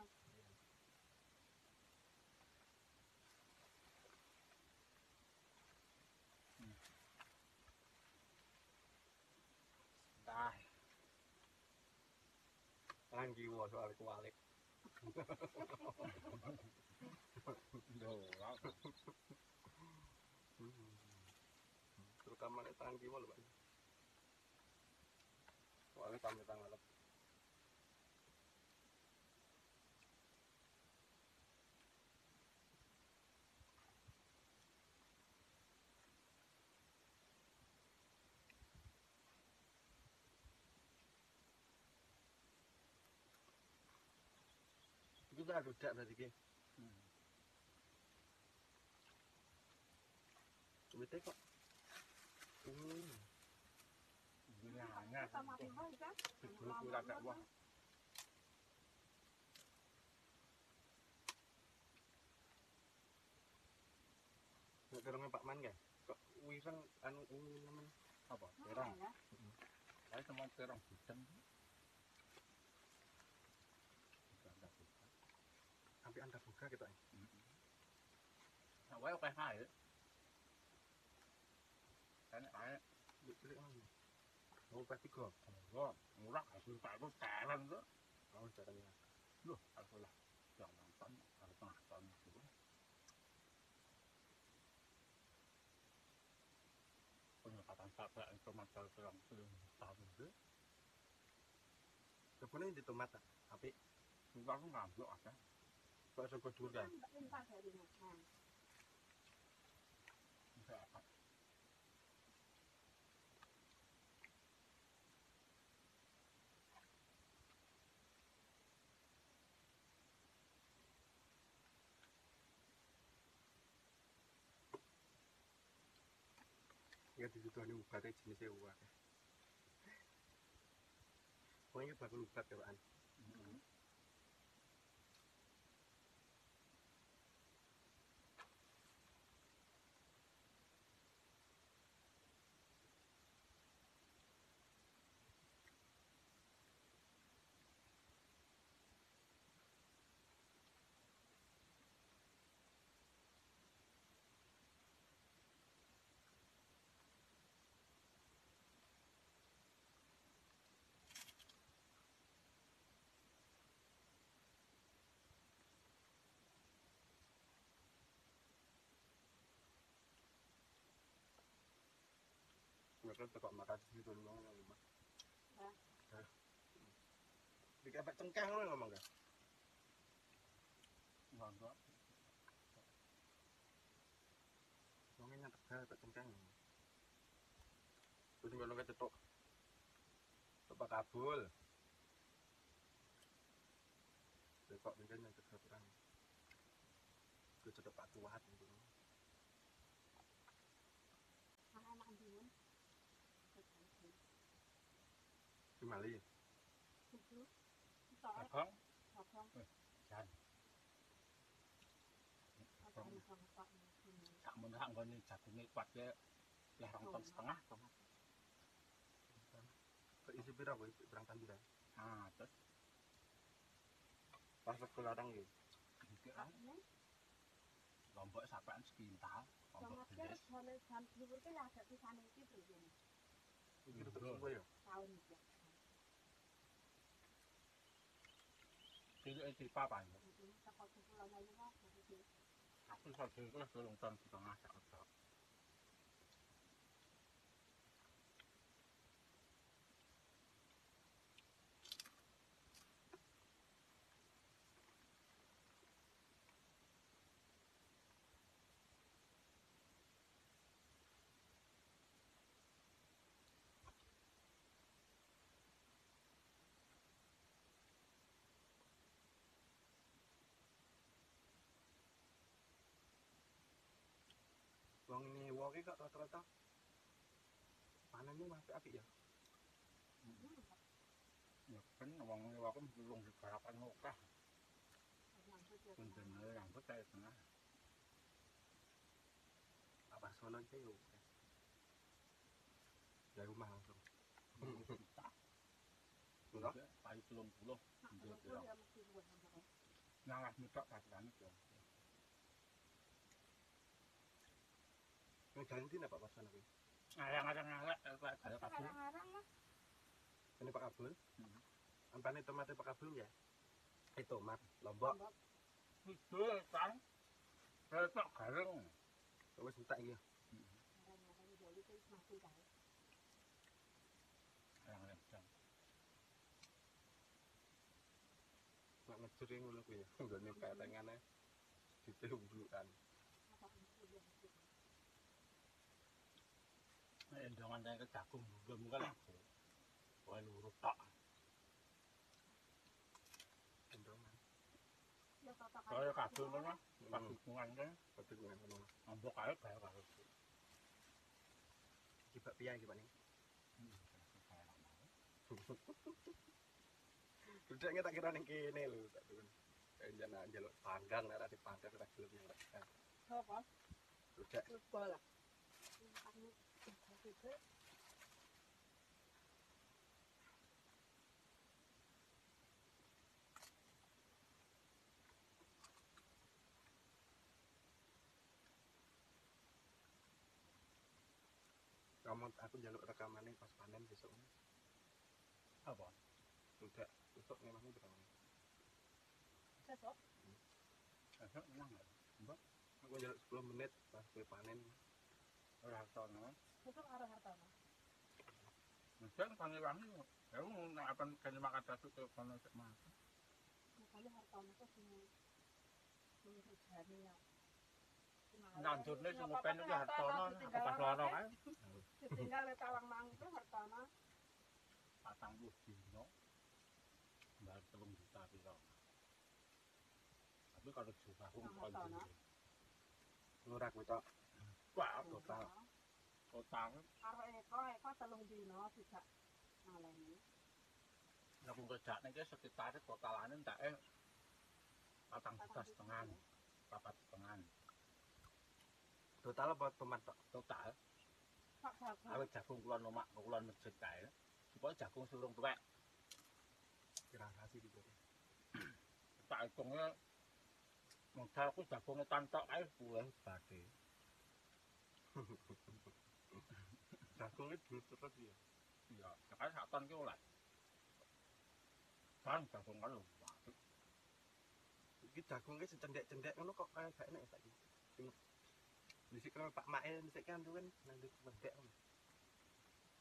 Speaker 2: Dah.
Speaker 1: Anggi wo soal kualik.
Speaker 2: Doang.
Speaker 1: Terutama nek tangki wo lho, Pak. Soalnya kami tangan. Itu udah rudak berarti ki. Wite kok.
Speaker 2: Gilanya.
Speaker 3: Sama timbal kan.
Speaker 2: Guru rada wah.
Speaker 1: Nek kerenge Pak Man kae. Kok wireng anu nemen
Speaker 2: Apa?
Speaker 3: Terang ya.
Speaker 2: Saya cuma terang hujan.
Speaker 1: sampai anda buka kita.
Speaker 2: Nah, oke hai. Kan ai
Speaker 1: Beli mana? Mau pasti kok.
Speaker 2: oh, murah hasil taruh terang tuh.
Speaker 1: Mau caranya.
Speaker 2: Loh, alhamdulillah. Jangan nonton, harus nonton dulu. Penyekatan sampai informasi terang tahun itu.
Speaker 1: Kebunnya di tomat tapi
Speaker 2: Juga aku ngambil aja.
Speaker 1: kok sego dur kan.
Speaker 3: Entah dari mana.
Speaker 2: Bisa apa?
Speaker 1: Ya di situ ada ubatnya jenisnya ubat. Pokoknya bakal ubat ya Pak. Mereka tekok makasih gitu ngomong Mas.
Speaker 3: Ya.
Speaker 1: Dikepek cengkeh lo ngomong kan.
Speaker 2: Enggak.
Speaker 1: Ngomongnya tegal kepek cengkeh. Terus kalau nggak cetok. Coba kabul. Tekok mungkin yang tegal kurang. Gue cetok patuhat gitu.
Speaker 3: Anak diun.
Speaker 1: Kemali.
Speaker 3: Itu. Soal
Speaker 2: Abang,
Speaker 3: abang.
Speaker 2: dan
Speaker 3: Abang sama Pak.
Speaker 2: tak menang gini jatuhnya kuatnya lerong ton setengah.
Speaker 1: Isi pira gue berang tambilan.
Speaker 2: Nah, terus
Speaker 1: Pas sekolah orang gitu.
Speaker 2: lombok sampean sekintal, lombok
Speaker 3: Sama
Speaker 2: bedes.
Speaker 3: jam jam libur ke lah ada tulisan itu tuh.
Speaker 1: Gitu terus semua ya.
Speaker 3: Tahu tahun ya.
Speaker 2: Jadi di papan.
Speaker 3: Jadi takut pulang aja lah. Jadi
Speaker 2: Aku saja itu belum tahun setengah tak.
Speaker 1: Wong nyewa ki kok rata-rata panennya masih apik ya.
Speaker 2: Ya kan wong nyewa aku belum digarapan ngokah.
Speaker 3: nyangkut ya.
Speaker 2: Bener yang betul tengah.
Speaker 1: Apa sono iki yo. Dari rumah langsung. Sudah?
Speaker 2: Pagi 30.
Speaker 3: Kalau
Speaker 2: Kira.
Speaker 3: dia mesti buat apa?
Speaker 2: Nyalah mutak katanya tuh.
Speaker 1: Ini jalan di Pak Pasan aku.
Speaker 2: Ngarang-ngarang ngarang kayak kabel.
Speaker 3: Kadang-kadang lah.
Speaker 1: Ini Pak Abdul.
Speaker 2: Hmm.
Speaker 1: Ampane tomatnya Pak Abdul ya. Tomat Lombok.
Speaker 2: Itu kan. Retok gareng.
Speaker 1: Wis entek iki.
Speaker 3: Kadang-kadang jadi itu masih kaya.
Speaker 2: Ngarang-ngarang.
Speaker 1: Nek ngejering ngono kuwi ya. Nggone petengane ditelunggukan.
Speaker 3: Apa itu dia mesti.
Speaker 2: Endongan dari ke jagung belum kan aku. Wah lurus tak.
Speaker 1: Endongan.
Speaker 3: Ya tata
Speaker 2: Kalau kabel mana? Pas dukungan kan.
Speaker 1: Petungan ngono.
Speaker 2: Ambok aja kayak kalau.
Speaker 1: Iki bak piye iki Pak ning? Budaknya tak kira ning kene lho, tak turun. Jangan njaluk panggang nek ora dipanggang ora gelem yang rek.
Speaker 3: apa?
Speaker 1: Budak
Speaker 3: Football lah. Ini itu
Speaker 1: kamu aku njaluk rekamane pas panen besok.
Speaker 2: Apa?
Speaker 1: Budak besok memangnya berapa?
Speaker 3: besok.
Speaker 2: Esok menang nggak? Mbak?
Speaker 1: Aku njaluk 10 menit pas kowe panen.
Speaker 2: Ora tono.
Speaker 3: Besok arah hartana.
Speaker 2: Mungkin wangi-wangi. Ya nak apa kan makan satu ke kono sik mah.
Speaker 3: Makanya hartana itu semua kerjanya.
Speaker 2: Nanjurne sing ngopen iki hartono apa pas loro kae.
Speaker 3: Tinggal tawang nang itu hartana.
Speaker 2: 40 dino. Mbak 3 juta piro. Tapi kalau juga aku kon.
Speaker 1: Ora kuwi tok.
Speaker 2: Wah,
Speaker 1: Total.
Speaker 2: total.
Speaker 3: Karo eko 3 dino tidak ngaleni.
Speaker 2: Aku kerjane iki sekitar totalane entake 4 juta setengah. 4 setengah.
Speaker 1: Total apa tomat tok?
Speaker 2: Total.
Speaker 3: Pak jago.
Speaker 2: Awet jagung kula nomak kula masjid kae. Supaya jagung surung tuwek.
Speaker 1: Kira kasih gitu.
Speaker 2: Tak hitungnya modal aku jagungnya tantok ae pulih badhe.
Speaker 1: Jagung itu terus ya.
Speaker 2: Iya, kan sak ton ki oleh. Kan jagung kan lho.
Speaker 1: Iki jagung ki secendek-cendek ngono kok kaya gak enak saiki. Sing dhisik kan Pak Mail dhisik kan tuh kan nang ndek wedek.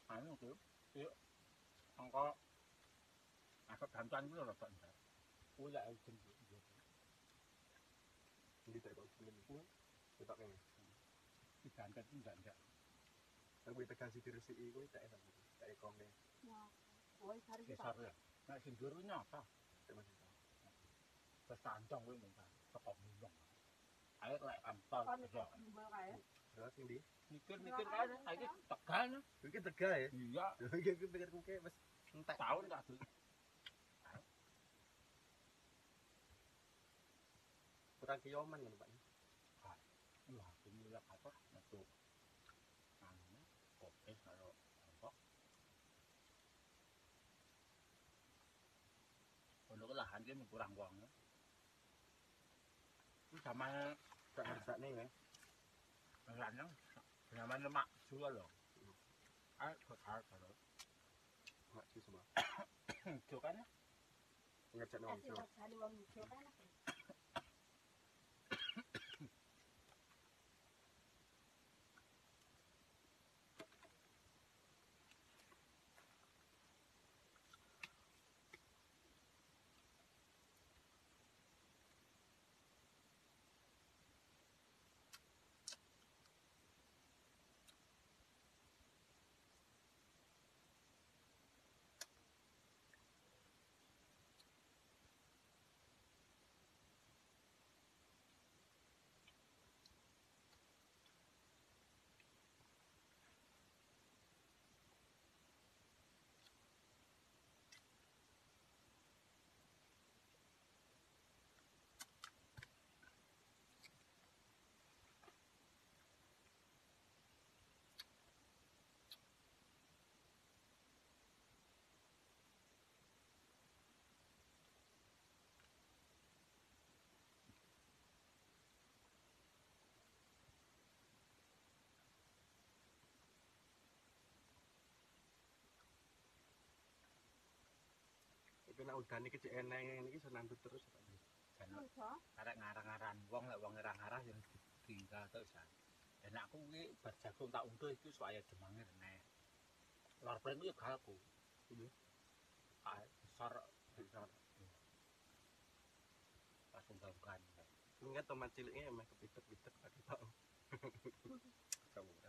Speaker 2: Anu tuh, iya. Angka agak gantan ku lho kok enggak. Kuwi lek ujung iki.
Speaker 1: Ndi tak kok jeneng kuwi. Ketok kene.
Speaker 2: Diganten ku enggak.
Speaker 1: Aku tekan sithik resiki kuwi tak enak. Tak ekone.
Speaker 3: Ya. Woi hari kita.
Speaker 2: Besar ya. Nek sing dhuwur nyata.
Speaker 1: Terus
Speaker 2: Wis tancang kuwi mung kan. Teko mulung. Ayo lek antar
Speaker 3: Kan
Speaker 2: kerja.
Speaker 3: jumbal kae.
Speaker 1: terus ndi?
Speaker 2: Mikir-mikir kae saiki Tegal.
Speaker 1: Iki Tegal ya.
Speaker 2: Iya,
Speaker 1: Iki aku pikirku ki wis entek.
Speaker 2: tahun tak dulu.
Speaker 1: Kurang kiyoman ngono Pak.
Speaker 2: Wah, ini lah apa? Metu. Anu, kopi karo apa? Untuk lahan dia kurang uangnya. Itu sama
Speaker 1: Tak ngersakne ya.
Speaker 2: lahannya, zaman lemak juga loh. Ah, kekal kalau.
Speaker 1: Nggak sih semua.
Speaker 2: Jokan
Speaker 1: Ngecek
Speaker 3: Eh,
Speaker 1: wong
Speaker 3: sih,
Speaker 1: ijo.
Speaker 3: mas, ada wong hijau kan apa?
Speaker 1: Tapi nek udan iki cek eneng ngene iki iso nandut terus apa?
Speaker 2: jan
Speaker 3: Hijau.
Speaker 2: arek ngarang-aran wong lek wong ngarang-arah yang ditinggal tok jan. Dan aku kuwi bar jagung tak unduh iki supaya demange reneh. Lor pring kuwi galku.
Speaker 1: Iya.
Speaker 2: Ah, besar
Speaker 1: Besar.
Speaker 2: langsung gangguan.
Speaker 1: Ingat tomat ciliknya emang kepitek-pitek lagi tok.
Speaker 2: Coba.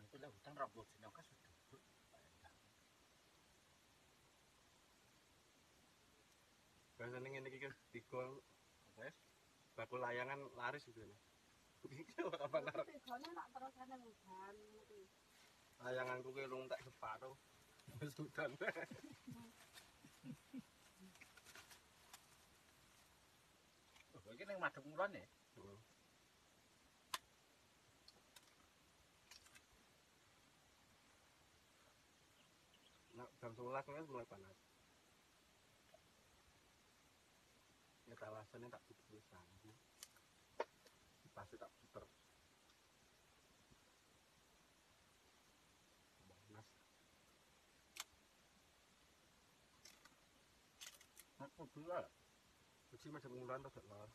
Speaker 2: Itu lah hutan rambut jenaka sudah.
Speaker 1: Biasanya ngene iki kan digol
Speaker 2: Wes,
Speaker 1: bakul layangan laris gitu nih. Kapan arep
Speaker 3: Hijaunya nak terus ada hujan. Gitu.
Speaker 1: layanganku ki lung tak separuh. Wis udan.
Speaker 2: oh, iki ning madhep ngulon ya.
Speaker 1: Nah, jam 11 kan mulai panas. Ya talasannya tak tutup pisan. Pasti tak puter. Panas.
Speaker 2: Aku dulu.
Speaker 1: Uji macam ngulan to gak lor.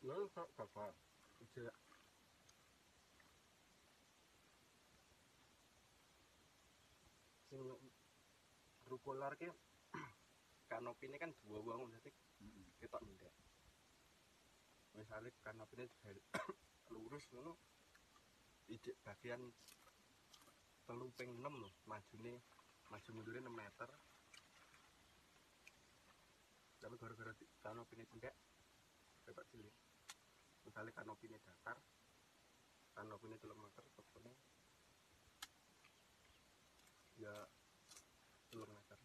Speaker 2: Ya kok gagal.
Speaker 1: Uji sing ruko lor ki kanopine kan dua wong dadi ketok ndek. Misalnya kanopine lurus ngono ijik bagian 3/6 lho, maju mundure 6 meter. Tapi gara-gara kanopine cendek dapat cilik. Misalnya kanopine datar, kanopine 3 meter, tepune ya 3 meter.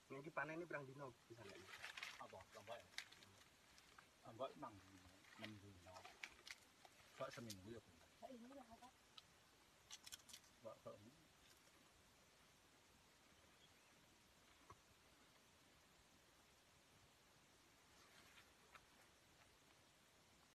Speaker 1: Ini panen ini berang dino bisa nggak nih?
Speaker 2: Apa lombok ya? Lombok mang 6 dino. Kok seminggu ya, Bu?
Speaker 3: Kayak ini lah, apa?
Speaker 2: Kok